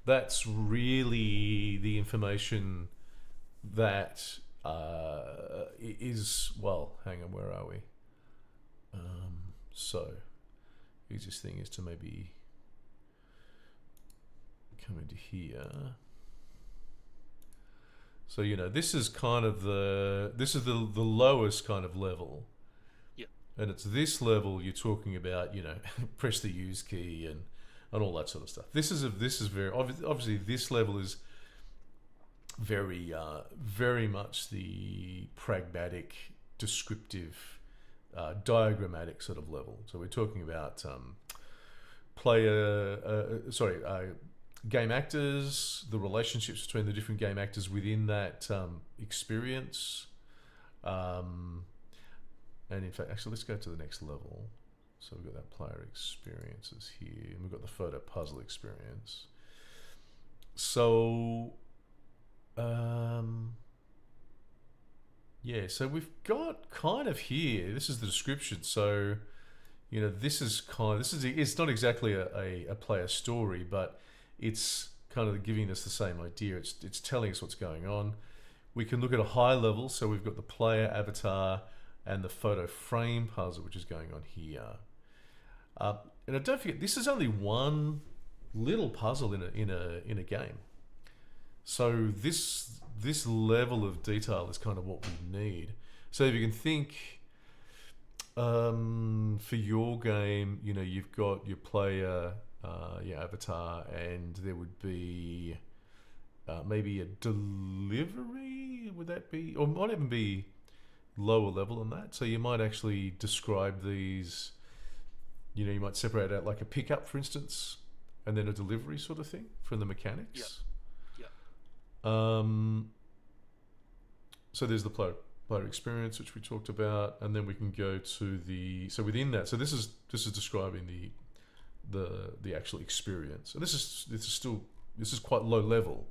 That's really the information that is, well, hang on, where are we? So, easiest thing is to maybe come into here. So, this is kind of the lowest kind of level. Yeah. And it's this level you're talking about, press the use key and all that sort of stuff. This is very obviously this level is very very much the pragmatic, descriptive, diagrammatic sort of level. So we're talking about game actors, the relationships between the different game actors within that experience, and in fact, actually, let's go to the next level. So we've got that player experiences here, and we've got the photo puzzle experience. So, so we've got kind of here, this is the description. So, it's not exactly a player story, but it's kind of giving us the same idea. It's telling us what's going on. We can look at a high level. So we've got the player avatar and the photo frame puzzle, which is going on here. And don't forget, this is only one little puzzle in a game. So this level of detail is kind of what we need. So if you can think, for your game, you've got your player, your avatar, and there would be maybe a delivery. Would that be, or might even be lower level than that? So you might actually describe these. You might separate out like a pickup, for instance, and then a delivery sort of thing from the mechanics. Yeah. So there's the player experience, which we talked about, and then we can go to the, so within that, so this is describing the actual experience, and this is quite low level,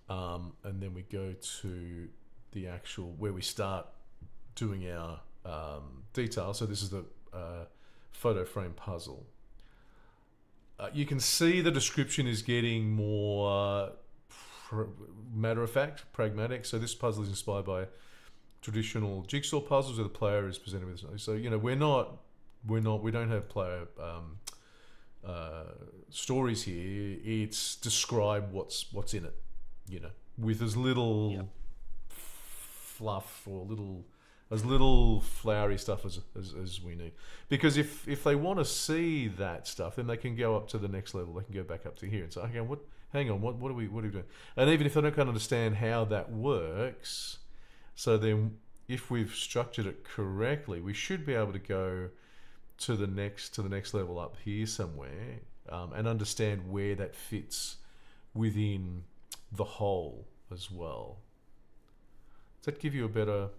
and then we go to the actual where we start doing our detail. So this is the photo frame puzzle. You can see the description is getting more matter of fact, pragmatic. So this puzzle is inspired by traditional jigsaw puzzles where the player is presented with something. So we don't have player stories here. It's describe what's in it, with as little fluff or as little flowery stuff as we need. Because if they want to see that stuff, then they can go up to the next level. They can go back up to here and say, okay, hang on, what are we doing? And even if they don't kind of understand how that works, so then if we've structured it correctly, we should be able to go to the next level up here somewhere, and understand where that fits within the whole as well. Does that give you a better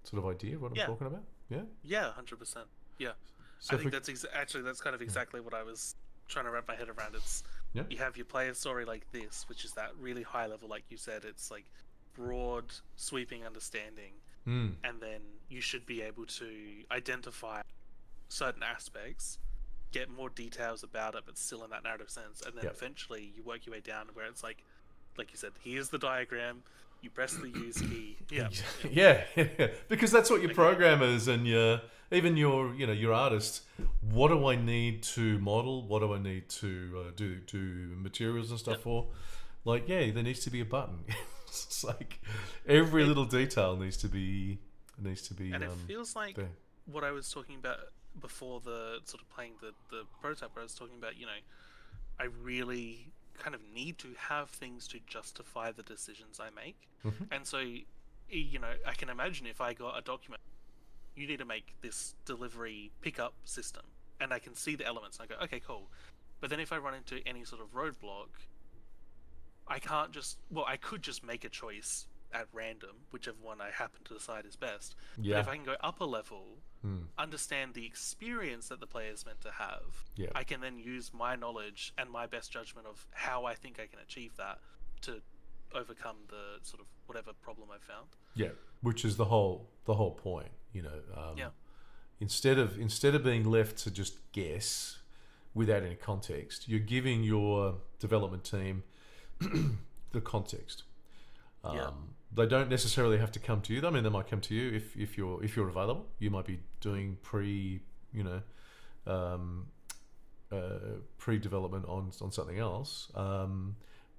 sort of idea of what I'm talking about? Yeah? Yeah, 100%. Yeah. So I think that's kind of exactly what I was trying to wrap my head around. It's you have your player story like this, which is that really high level, like you said, it's like broad, sweeping understanding, and then you should be able to identify certain aspects, get more details about it, but still in that narrative sense, and then eventually you work your way down where it's like you said, here's the diagram, you press the use key. Yeah. Because that's what your programmers and your artists, what do I need to model? What do I need to do materials and stuff for? Like, there needs to be a button. It's like every little detail needs to be. And it feels like there. What I was talking about before the sort of playing the prototype, where I was talking about, I really kind of need to have things to justify the decisions I make. And so, I can imagine if I got a document, you need to make this delivery pickup system, and I can see the elements, and I go, okay, cool. But then if I run into any sort of roadblock, I could just make a choice at random, whichever one I happen to decide is best. But if I can go up a level, understand the experience that the player is meant to have, I can then use my knowledge and my best judgment of how I think I can achieve that to overcome the sort of whatever problem I've found. Yeah, which is the whole point, Instead of being left to just guess without any context, you're giving your development team the context. They don't necessarily have to come to you. I mean, they might come to you if you're available. You might be doing pre-development on something else.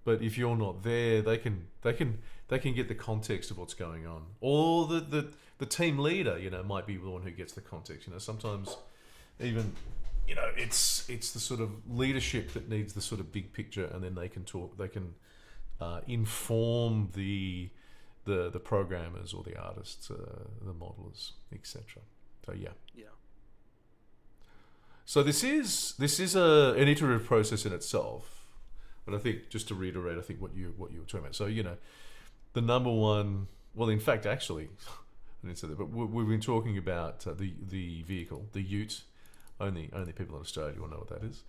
But if you're not there, they can get the context of what's going on. Or the team leader, might be the one who gets the context. Sometimes even it's the sort of leadership that needs the sort of big picture, and then they can talk. They can inform the programmers or the artists, the modelers, etc. So yeah. So this is an iterative process in itself, but I think, just to reiterate, I think what you were talking about. So the number one. Well, in fact, actually, I didn't say that, but we've been talking about the vehicle, the Ute. Only people in Australia will know what that is.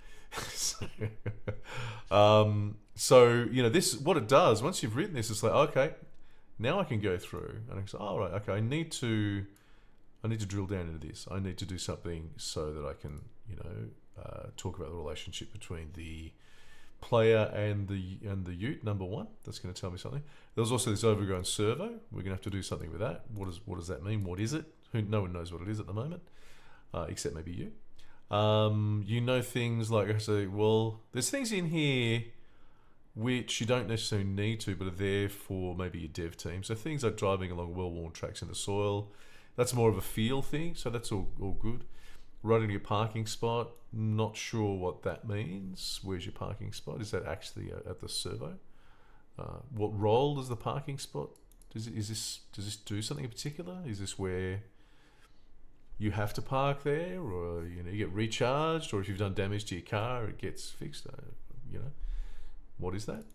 So this, what it does once you've written this, it's like, okay, now I can go through and I say, oh, right, okay, I need to drill down into this. I need to do something so that I can talk about the relationship between the player and the Ute. Number one, that's going to tell me something. There's also this overgrown servo. We're going to have to do something with that. What does that mean? What is it? No one knows what it is at the moment, except maybe you. Things like, I say, well, there's things in here which you don't necessarily need to, but are there for maybe your dev team. So things like driving along well-worn tracks in the soil, that's more of a feel thing, so that's all good. Running your parking spot, not sure what that means. Where's your parking spot? Is that actually at the servo? What role does the parking spot? Does this do something in particular? Is this where you have to park there, or you get recharged, or if you've done damage to your car, it gets fixed? What is that?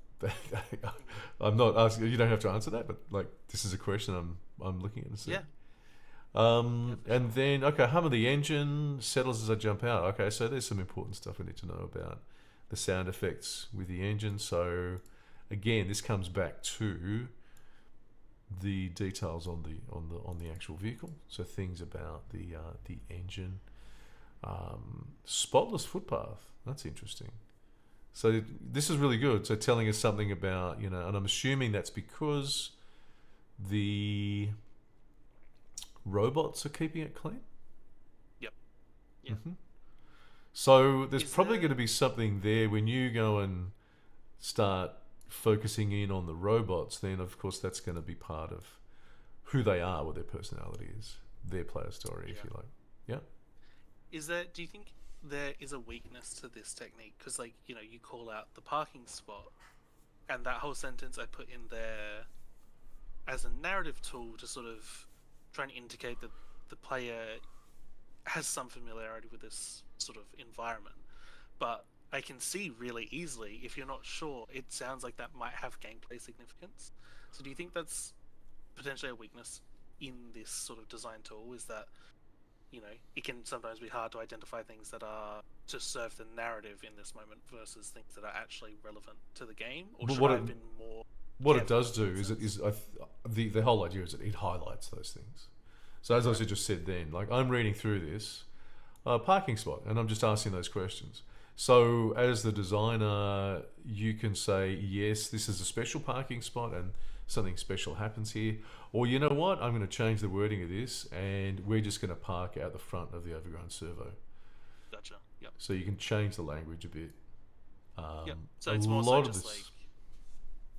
I'm not asking. You don't have to answer that, but like this is a question I'm looking at. And see. Yeah. And then okay, hum of the engine settles as I jump out. Okay, so there's some important stuff we need to know about the sound effects with the engine. So again, this comes back to the details on the actual vehicle. So things about the engine, spotless footpath. That's interesting. So this is really good. So telling us something about, and I'm assuming that's because the robots are keeping it clean. Yep. Yeah. Mm-hmm. So there's Is probably there- going to be something there when you go and start focusing in on the robots. Then of course that's going to be part of who they are, what their personality is, their player story, if Yeah. you like. Yeah. Do you think there is a weakness to this technique? Because, like, you call out the parking spot, and that whole sentence I put in there as a narrative tool to sort of try and indicate that the player has some familiarity with this sort of environment. But I can see really easily, if you're not sure, it sounds like that might have gameplay significance. So do you think that's potentially a weakness in this sort of design tool, is that it can sometimes be hard to identify things that are to serve the narrative in this moment versus things that are actually relevant to the game? Or But should what I it- have been more What it careful does do in that is sense? the whole idea is that it highlights those things. So as I just said then, like I'm reading through this parking spot and I'm just asking those questions. So as the designer, you can say, yes, this is a special parking spot and something special happens here. Or you know what, I'm going to change the wording of this and we're just going to park out the front of the overgrown servo. Gotcha. Yep. So you can change the language a bit. Yep. So A it's more so lot of just this- like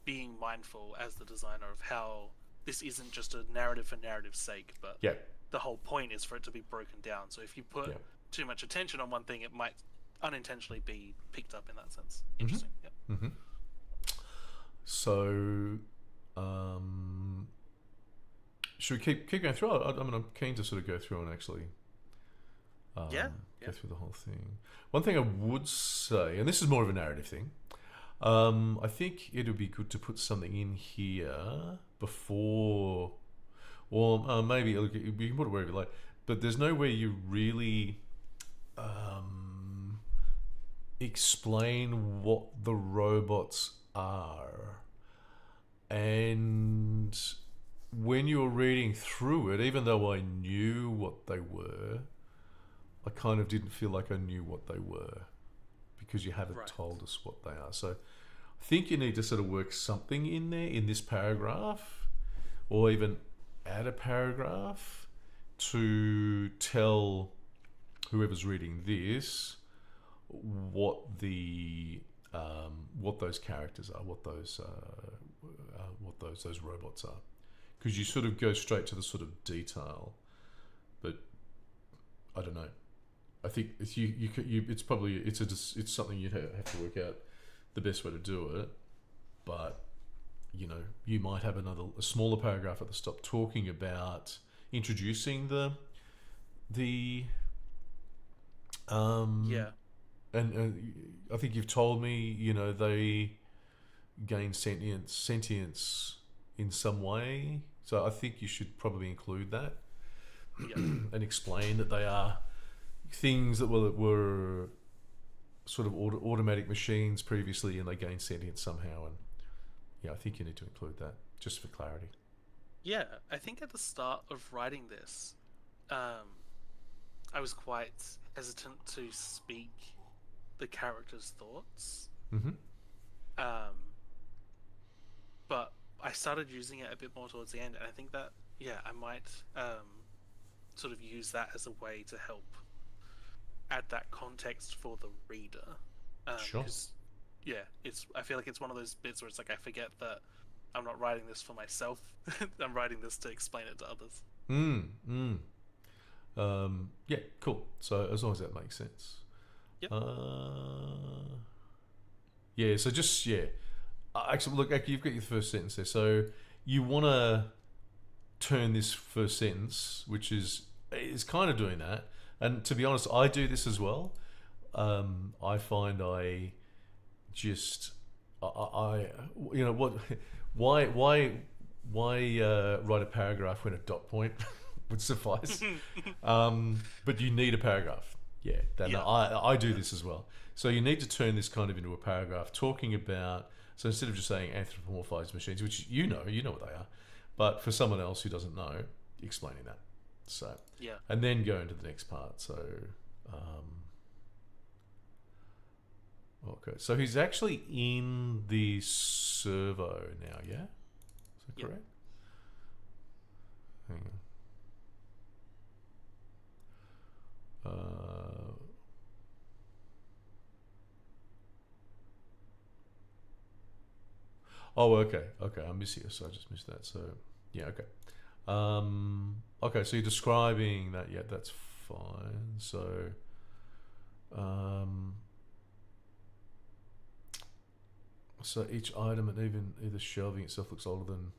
being mindful as the designer of how this isn't just a narrative for narrative's sake, but Yeah. the whole point is for it to be broken down. So if you put Yeah. too much attention on one thing, it might unintentionally be picked up in that sense. Interesting. Yep. Mm-hmm. So, should we keep going through? I'm keen to sort of go through and actually, Yeah. go through the whole thing. One thing I would say, and this is more of a narrative thing, I think it would be good to put something in here before, or maybe look, you can put it wherever you like, but there's nowhere you really explain what the robots are. And when you were reading through it, even though I knew what they were, I kind of didn't feel like I knew what they were because you haven't Right. told us what they are. So I think you need to sort of work something in there in this paragraph, or even add a paragraph to tell whoever's reading this what the what those characters are, what those robots are, because you sort of go straight to the sort of detail, but I don't know. I think it's it's probably it's something you'd have to work out the best way to do it, but you might have a smaller paragraph at the top talking about introducing the Yeah. and I think you've told me they gain sentience in some way, so I think you should probably include that Yeah. and explain that they are things that were sort of automatic machines previously and they gain sentience somehow, and I think you need to include that just for clarity. Yeah, I think at the start of writing this, I was quite hesitant to speak the character's thoughts. Mm-hmm. But I started using it a bit more towards the end, and I think that I might sort of use that as a way to help add that context for the reader. Sure. 'Cause, I feel like it's one of those bits where it's like I forget that I'm not writing this for myself. I'm writing this to explain it to others. Yeah, cool. So as long as that makes sense. Yep. Yeah. So just actually, look, you've got your first sentence there. So you want to turn this first sentence, which is kind of doing that. And to be honest, I do this as well. I find I just you know what, why write a paragraph when a dot point would suffice? But you need a paragraph. Yeah, Yeah. I do this as well. So you need to turn this kind of into a paragraph talking about. So instead of just saying anthropomorphized machines, which you know what they are, but for someone else who doesn't know, explaining that. So Yeah. and then go into the next part. So okay, so he's actually in the servo now. Yeah, is that Yep. correct? Hang on. Oh, okay, okay. I miss you, so I just missed that. So, yeah, okay. Okay, so you're describing that. Yeah, that's fine. So, um, so each item and even either shelving itself looks older than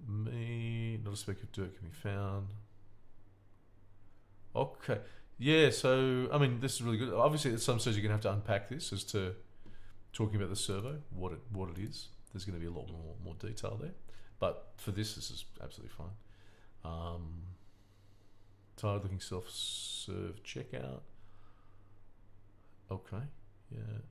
me. Not a speck of dirt can be found. Okay. Yeah, so I mean, this is really good. Obviously, at some stage you're gonna have to unpack this as to talking about the servo, what it is. There's going to be a lot more detail there, but for this is absolutely fine. Tired looking self-serve checkout. Okay, yeah.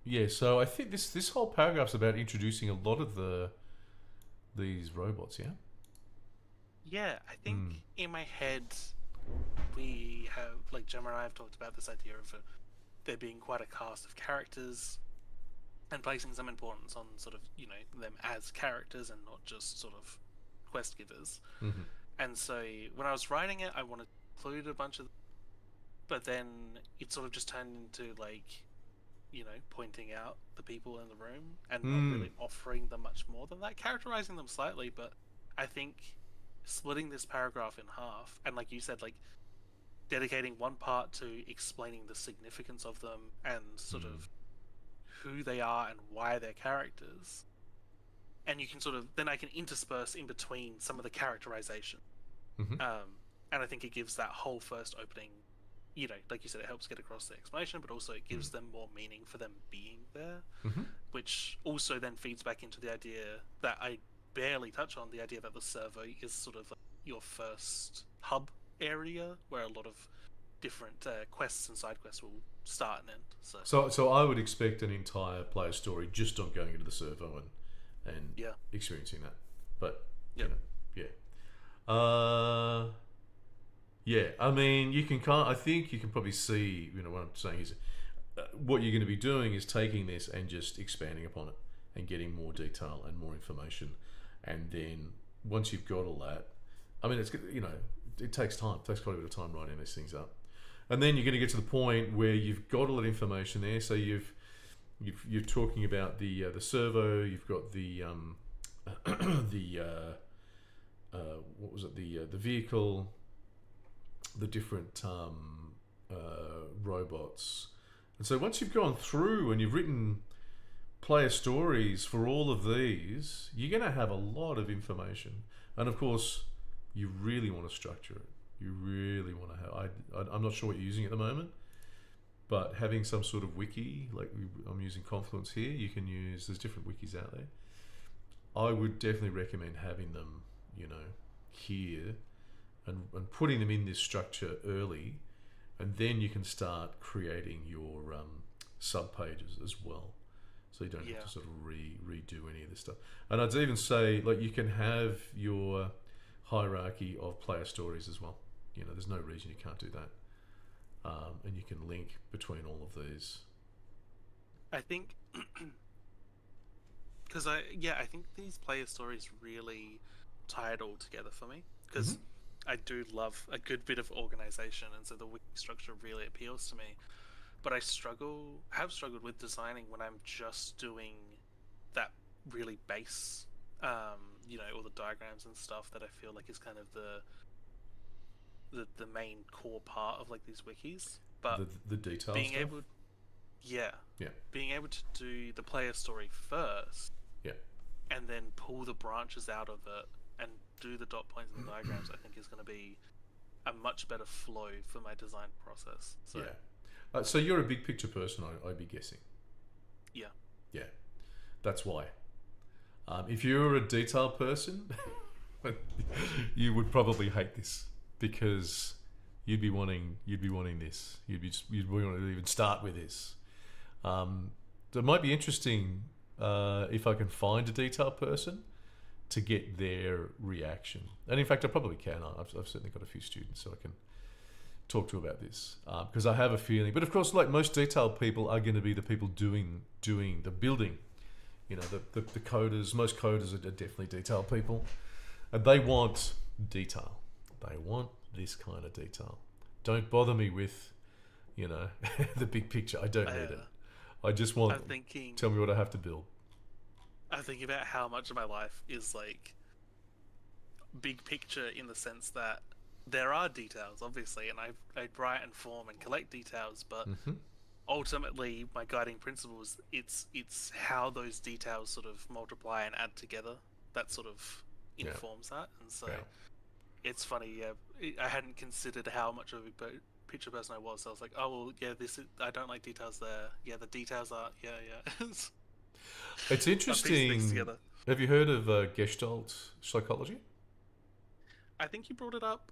Yeah. So I think this whole paragraph's about introducing a lot of these robots. Yeah. Yeah, I think in my head we have, like Gemma and I have talked about this idea of there being quite a cast of characters and placing some importance on sort of, you know, them as characters and not just sort of quest givers. Mm-hmm. And so when I was writing it, I wanted to include a bunch of, but then it sort of just turned into like, you know, pointing out the people in the room and not really offering them much more than that, characterizing them slightly. But I think splitting this paragraph in half and, like you said, like dedicating one part to explaining the significance of them and sort of who they are and why they're characters, and you can sort of then I can intersperse in between some of the characterization. Mm-hmm. And I think it gives that whole first opening, you know, like you said, it helps get across the explanation, but also it gives them more meaning for them being there, which also then feeds back into the idea that I barely touch on, the idea that the servo is sort of like your first hub area where a lot of different quests and side quests will start and end. So I would expect an entire player story just on going into the servo and yeah, experiencing that. But yeah, you know, yeah. Yeah, I mean, I think you can probably see, you know, what I'm saying is, what you're going to be doing is taking this and just expanding upon it and getting more detail and more information, and then once you've got all that, I mean, it's, you know, it takes time. It takes quite a bit of time writing these things up, and then you're going to get to the point where you've got all that information there. So you're talking about the servo. You've got the what was it, the vehicle, the different robots. And so once you've gone through and you've written player stories for all of these, you're going to have a lot of information. And of course, you really want to structure it. You really want to have... I'm not sure what you're using at the moment, but having some sort of wiki, like I'm using Confluence here, you can use... There's different wikis out there. I would definitely recommend having them, you know, here and putting them in this structure early, and then you can start creating your sub pages as well, so you don't have to sort of redo any of this stuff. And I'd even say, like, you can have your hierarchy of player stories as well. You know, there's no reason you can't do that, and you can link between all of these. I think because I think these player stories really tie it all together for me, because I do love a good bit of organization, and so the wiki structure really appeals to me. But I have struggled with designing when I'm just doing that really base, you know, all the diagrams and stuff that I feel like is kind of the main core part of like these wikis. But the details, being stuff? able, being able to do the player story first, and then pull the branches out of it and do the dot points and the diagrams, I think is going to be a much better flow for my design process. So Yeah. So you're a big picture person, I'd be guessing. yeah, Yeah. That's why. If you're a detail person, you would probably hate this because you'd be wanting this. You'd want to even start with this. So it might be interesting if I can find a detail person to get their reaction. And in fact, I probably can. I've certainly got a few students so I can talk to about this because I have a feeling. But of course, like most detail people are going to be the people doing the building. You know, the coders. Most coders are definitely detail people, and they want detail. They want this kind of detail. Don't bother me with, you know, the big picture. I don't need it. I just want. I'm thinking. Tell me what I have to build. I'm thinking about how much of my life is like big picture in the sense that there are details, obviously, and I write and form and collect details, but ultimately my guiding principle is it's how those details sort of multiply and add together that sort of informs that. And so it's funny, I hadn't considered how much of a big picture person I was. So I was like, oh well, yeah, I don't like details there. Yeah, the details are It's interesting. Have you heard of Gestalt psychology? I think you brought it up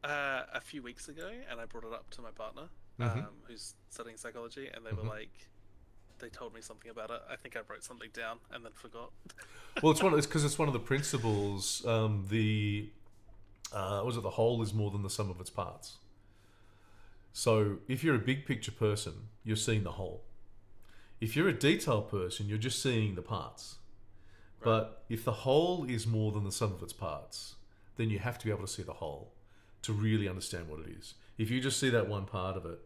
a few weeks ago, and I brought it up to my partner, who's studying psychology, and they were like, they told me something about it. I think I wrote something down and then forgot. Well, it's because it's one of the principles. The whole is more than the sum of its parts. So if you're a big picture person, you're seeing the whole. If you're a detail person, you're just seeing the parts. Right. But if the whole is more than the sum of its parts, then you have to be able to see the whole to really understand what it is. If you just see that one part of it,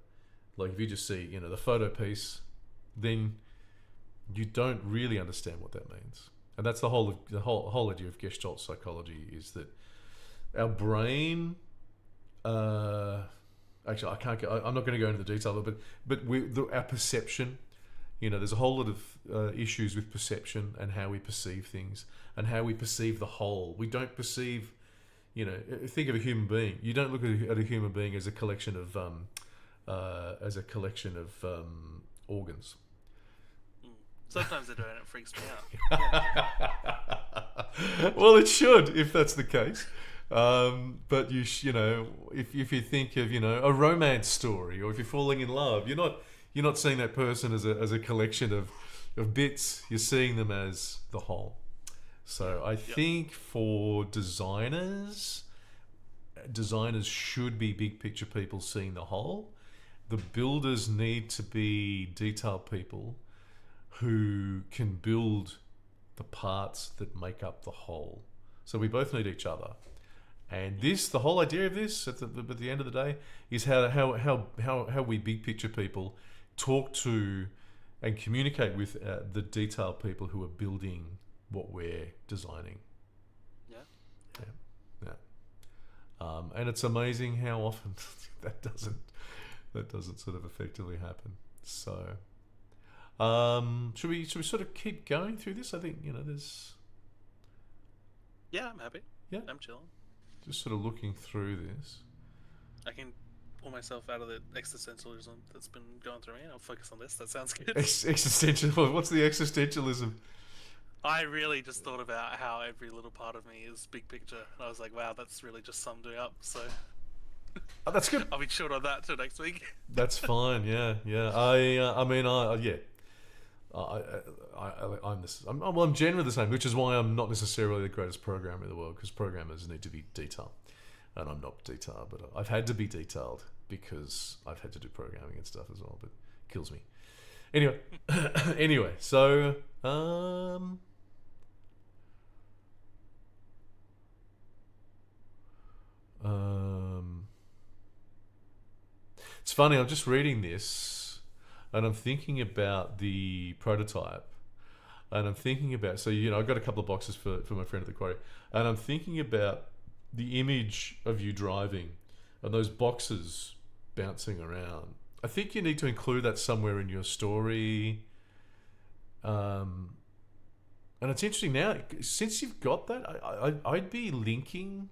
like if you just see, you know, the photo piece, then you don't really understand what that means. And that's the whole idea of Gestalt psychology, is that our brain, actually I'm not going to go into the detail of it, but our perception, you know, there's a whole lot of issues with perception and how we perceive things and how we perceive the whole. We don't perceive, you know, think of a human being. You don't look at a human being as a collection of organs. Sometimes they do, and it freaks me out. Well, it should, if that's the case. But you know, if you think of, you know, a romance story, or if you're falling in love, you're not seeing that person as a collection of bits. You're seeing them as the whole. So I think for designers should be big picture people seeing the whole. The builders need to be detail people who can build the parts that make up the whole. So we both need each other. And the whole idea of this at the end of the day is how we big picture people talk to and communicate with the detail people who are building what we're designing. And it's amazing how often that doesn't sort of effectively happen. So should we sort of keep going through this? I think, you know, there's I'm happy. I'm chilling. Just sort of looking through this. I can pull myself out of the existentialism that's been going through me, and I'll focus on this. That sounds good. Existential. What's the existentialism? I really just thought about how every little part of me is big picture, and I was like, wow, that's really just summed it up. So that's good. I'll be short on that till next week. That's fine. Yeah. I'm generally the same, which is why I'm not necessarily the greatest programmer in the world, because programmers need to be detailed, and I'm not detailed, but I've had to be detailed because I've had to do programming and stuff as well, but it kills me. Anyway, so it's funny, I'm just reading this and I'm thinking about the prototype, and I'm thinking about, so, you know, I've got a couple of boxes for my friend at the quarry, and I'm thinking about the image of you driving and those boxes bouncing around. I think you need to include that somewhere in your story. And it's interesting now, since you've got that, I'd be linking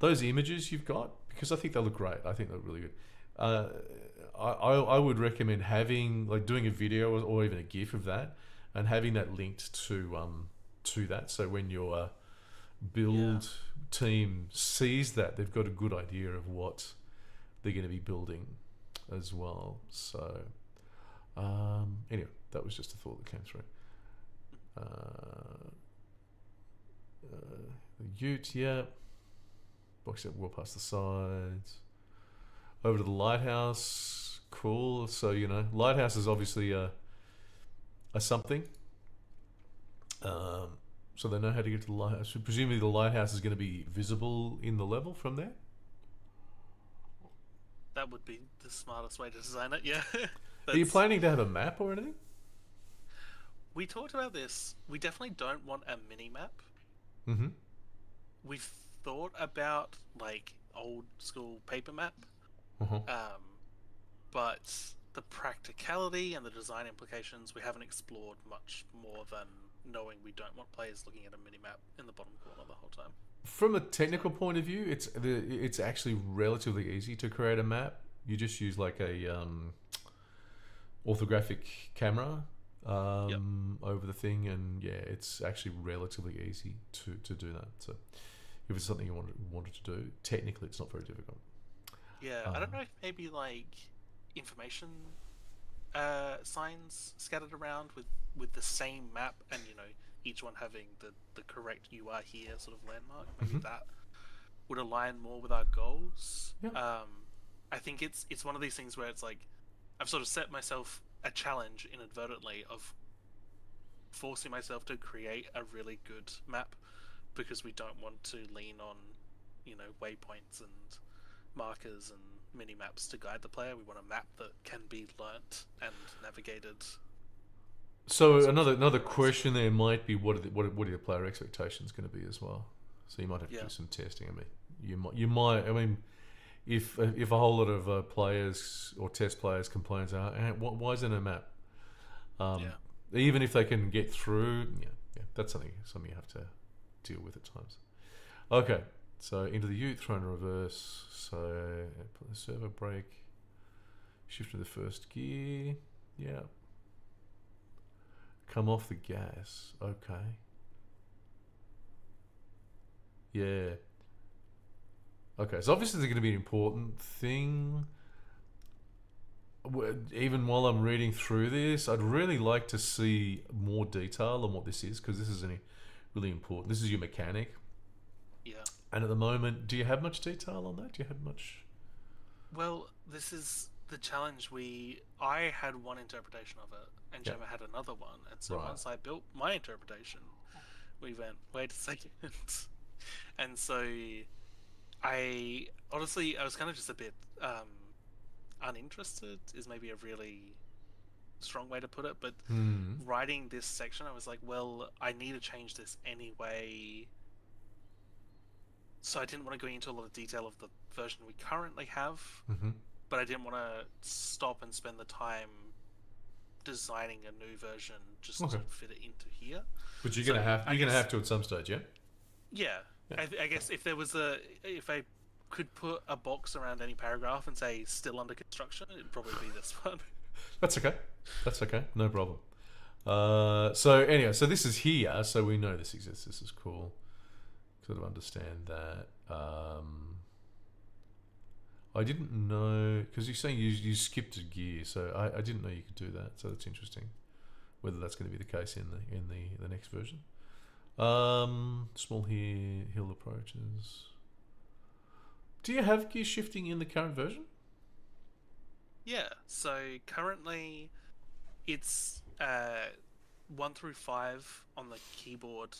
those images you've got because I think they look great. I think they're really good. I would recommend having like doing a video or even a GIF of that, and having that linked to that. So when your build team sees that, they've got a good idea of what they're going to be building as well. So anyway, that was just a thought that came through. The Ute, yeah. Box up well past the sides. Over to the lighthouse. Cool. So, lighthouse is obviously a something. So they know how to get to the lighthouse. So presumably the lighthouse is going to be visible in the level from there? That would be the smartest way to design it, yeah. Are you planning to have a map or anything? We talked about this. We definitely don't want a mini map. Mm-hmm. We've thought about like old school paper map, Uh-huh. but the practicality and the design implications we haven't explored much more than knowing we don't want players looking at a mini map in the bottom corner the whole time. From a technical point of view, it's actually relatively easy to create a map. You just use like a orthographic camera over the thing, and yeah, it's actually relatively easy to do that. So if it's something you wanted to do, technically it's not very difficult. Yeah, I don't know if maybe like information signs scattered around with the same map, and each one having the correct "you are here" sort of landmark. Maybe that would align more with our goals. Yeah. I think it's one of these things where it's like I've sort of set myself a challenge inadvertently of forcing myself to create a really good map, because we don't want to lean on waypoints and markers and mini maps to guide the player. We want a map that can be learnt and navigated. So another question there might be what are your player expectations going to be as well? So you might have to do some testing. I mean, you might. I mean, if a whole lot of players or test players complain, why is there no map? Even if they can get through, that's something you have to deal with at times. Okay, so into the Ute, throw in reverse. So put the servo brake, shift to the first gear. Yeah. Come off the gas. Okay. Yeah. Okay, so obviously there's going to be an important thing. Even while I'm reading through this, I'd really like to see more detail on what this is, because this is really important. This is your mechanic. Yeah. And at the moment, do you have much detail on that? Do you have much? Well, this is the challenge. I had one interpretation of it, and Gemma had another one. And so once I built my interpretation, we went, wait a second. And so I was kind of just a bit uninterested is maybe a really strong way to put it, but writing this section I was like, well, I need to change this anyway, so I didn't want to go into a lot of detail of the version we currently have, but I didn't want to stop and spend the time designing a new version just to fit it into here. But you're gonna have to at some stage, yeah. Yeah. I guess if I could put a box around any paragraph and say "still under construction," it'd probably be this one. That's okay. No problem. So anyway, so this is here, so we know this exists. This is cool. Sort of understand that. I didn't know, because you're saying you skipped a gear, so I didn't know you could do that. So that's interesting. Whether that's going to be the case in the next version. Small hill approaches. Do you have gear shifting in the current version? Yeah, so currently it's 1 through 5 on the keyboard,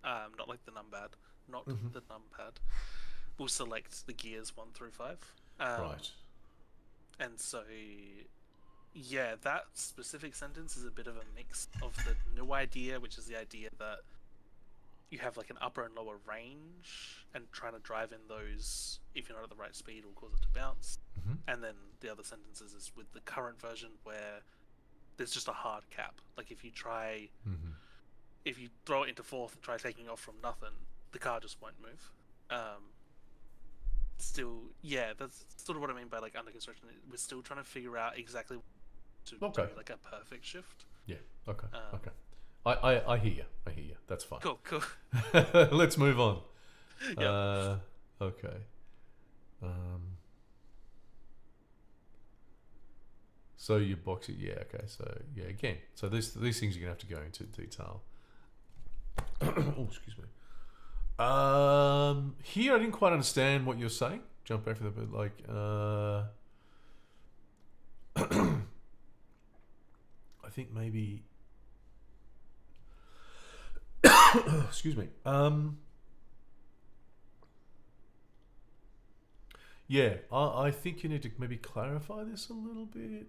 not like the numpad, the numpad. We'll select the gears 1 through 5. Right. And so, yeah, that specific sentence is a bit of a mix of the new idea, which is the idea that you have like an upper and lower range, and trying to drive in those, if you're not at the right speed, will cause it to bounce. And then the other sentences is with the current version where there's just a hard cap. Like if you try if you throw it into fourth and try taking off from nothing, the car just won't move. Still, yeah, that's sort of what I mean by like under construction. We're still trying to figure out exactly to do like a perfect shift. Yeah. Okay. Okay. I hear you. I hear you. That's fine. Cool. Let's move on. Yep. Okay. So you box it. Yeah. Okay. So yeah. Again. So these things you're gonna have to go into detail. Oh, excuse me. Here I didn't quite understand what you're saying. Jump back for that bit. Like, I think maybe. Excuse me. Yeah, I think you need to maybe clarify this a little bit.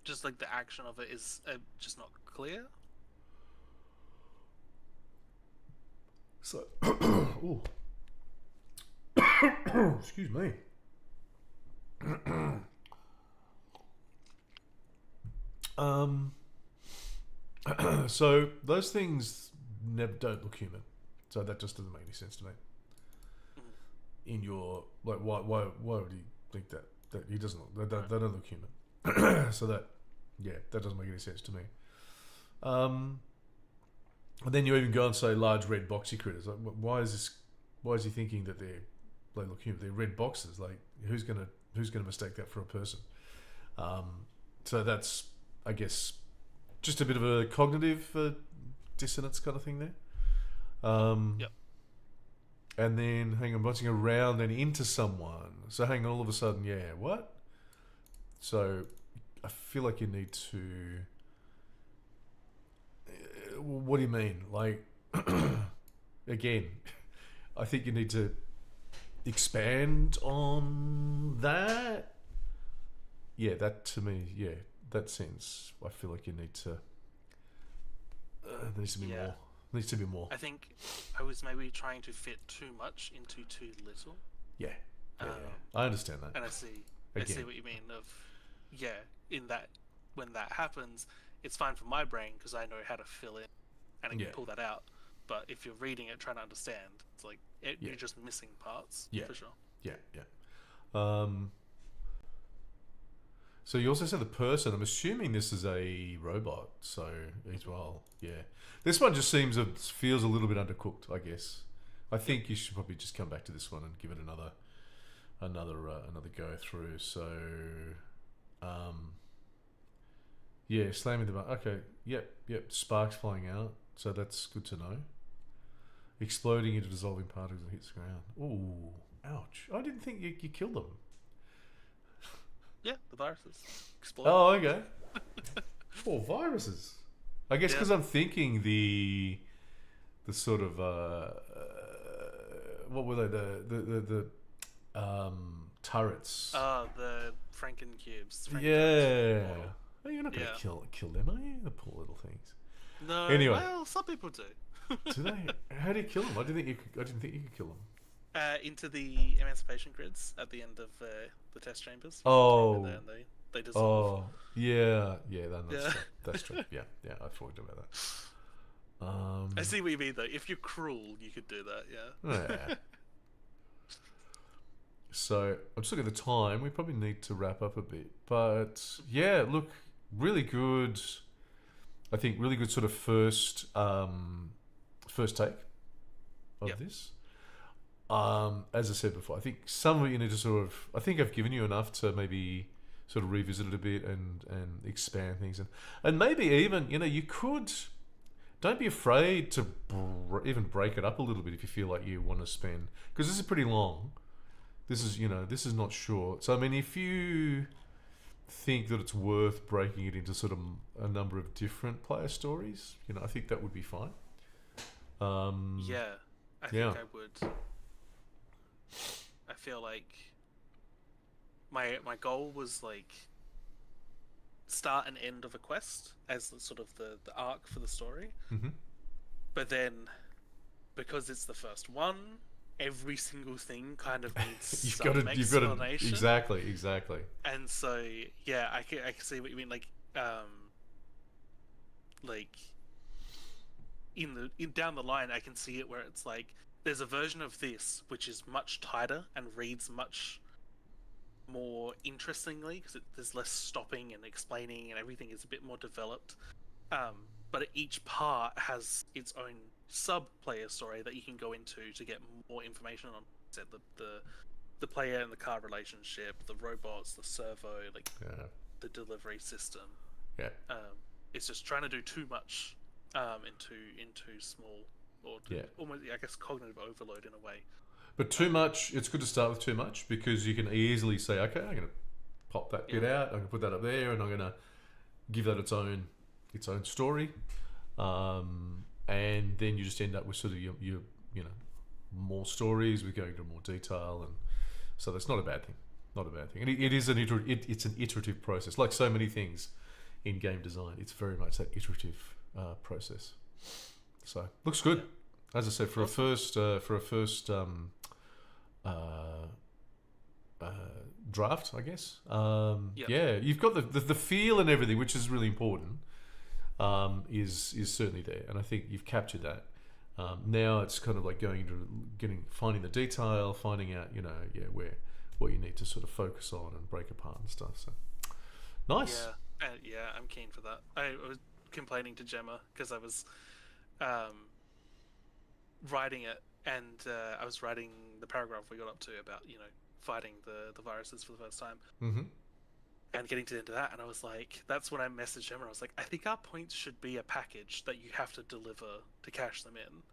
Just like the action of it is just not clear. So, ooh. Excuse me. So those things never don't look human. So that just doesn't make any sense to me. In your like, why would he think that he doesn't look, they don't look human? So that doesn't make any sense to me. And then you even go and say large red boxy critters. Like, why is he thinking that they look human? They're red boxes. Like, who's gonna mistake that for a person? So that's, I guess, just a bit of a cognitive dissonance kind of thing there. Yep. And then hang on, bouncing around and into someone. So hang on, all of a sudden, yeah, what? So I feel like you need to. What do you mean? Like, again, I think you need to expand on that. Yeah, that to me, yeah, that sense. I feel like you need to. There needs to be more. Needs to be more. I think I was maybe trying to fit too much into too little. Yeah. I understand that. And I see what you mean. In that when that happens, it's fine for my brain because I know how to fill in and I can pull that out. But if you're reading it, trying to understand, it's like you're just missing parts. Yeah, for sure. Yeah. So you also said the person. I'm assuming this is a robot. So as well, yeah. This one just feels a little bit undercooked, I guess. I think you should probably just come back to this one and give it another go through. So, slamming the button. Okay, yep. Sparks flying out, so that's good to know. Exploding into dissolving particles that hits the ground. Ooh, ouch! I didn't think you killed them. Yeah, the viruses explode. Oh, okay. Poor viruses. I guess because I'm thinking the sort of what were they, the turrets? The Franken cubes. Yeah. Oh, you're not going to kill them, are you? The poor little things. No. Anyway. Well, some people do. Do they? How do you kill them? I didn't think you could kill them. Into the emancipation grids at the end of the test chambers. Oh. And they dissolve. Oh. Yeah. That's true. Yeah. I thought about that. I see what you mean, though. If you're cruel, you could do that. Yeah. So I'm just looking at the time. We probably need to wrap up a bit, but yeah, look, really good. I think really good sort of first take of this. As I said before, I think some of it you need to sort of. I think I've given you enough to maybe sort of revisit it a bit and expand things and maybe even you could. Don't be afraid to even break it up a little bit if you feel like you want to spend, because this is pretty long. This is not short. So I mean, if you think that it's worth breaking it into sort of a number of different player stories, I think that would be fine. I think I would. I feel like my goal was like start and end of a quest as sort of the arc for the story. Mm-hmm. But then, because it's the first one, every single thing kind of needs explanation. Exactly. And so, yeah, I can see what you mean. Like down the line, I can see it where it's like there's a version of this which is much tighter and reads much more interestingly because there's less stopping and explaining and everything is a bit more developed. But each part has its own sub-player story that you can go into to get more information on. Said the player and the card relationship, the robots, the servo, like the delivery system. Yeah. It's just trying to do too much into small or almost, I guess, cognitive overload in a way. But too much, it's good to start with too much because you can easily say, okay, I'm going to pop that bit out, I'm going to put that up there, and I'm going to give that its own story, and then you just end up with sort of your more stories with going into more detail, and so that's not a bad thing. Not a bad thing, and it is it's an iterative process, like so many things in game design. It's very much that iterative process. So looks good, as I said, for a first draft, I guess. Yeah, you've got the feel and everything, which is really important. Is certainly there, and I think you've captured that. Now it's kind of like going into finding the detail, finding out what you need to sort of focus on and break apart and stuff. So nice. Yeah, I'm keen for that. I was complaining to Gemma because I was writing it, and I was writing the paragraph we got up to about fighting the viruses for the first time. Mm-hmm. And getting into that, and I was like, that's when I messaged Gemma. I was like, I think our points should be a package that you have to deliver to cash them in.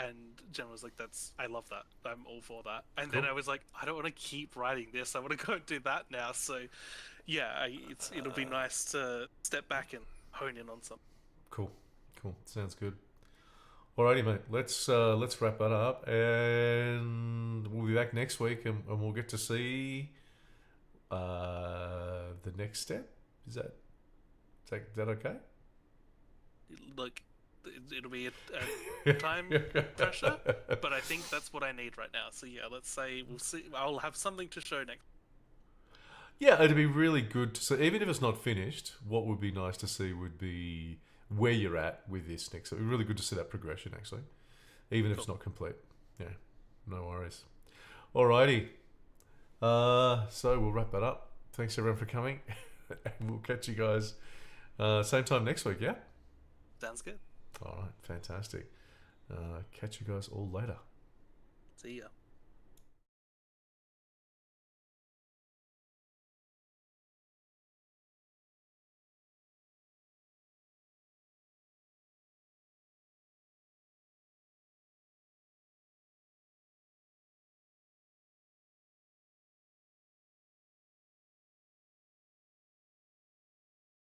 And Gemma was like, I love that. I'm all for that. And cool. Then I was like, I don't want to keep writing this. I want to go and do that now. So, yeah, it'll be nice to step back and hone in on something. Cool. Sounds good. Alrighty, mate. Let's wrap that up, and we'll be back next week, and we'll get to see the next step. Is that okay? Look, it'll be a time pressure, but I think that's what I need right now. So yeah, let's say we'll see. I'll have something to show next. Yeah, it'd be really good to see. Even if it's not finished, what would be nice to see would be where you're at with this next. It'd be really good to see that progression, actually, even if it's not complete. Yeah, no worries. Alrighty. So we'll wrap that up. Thanks everyone for coming. And we'll catch you guys same time next week, yeah? Sounds good. Alright, fantastic. Catch you guys all later. See ya.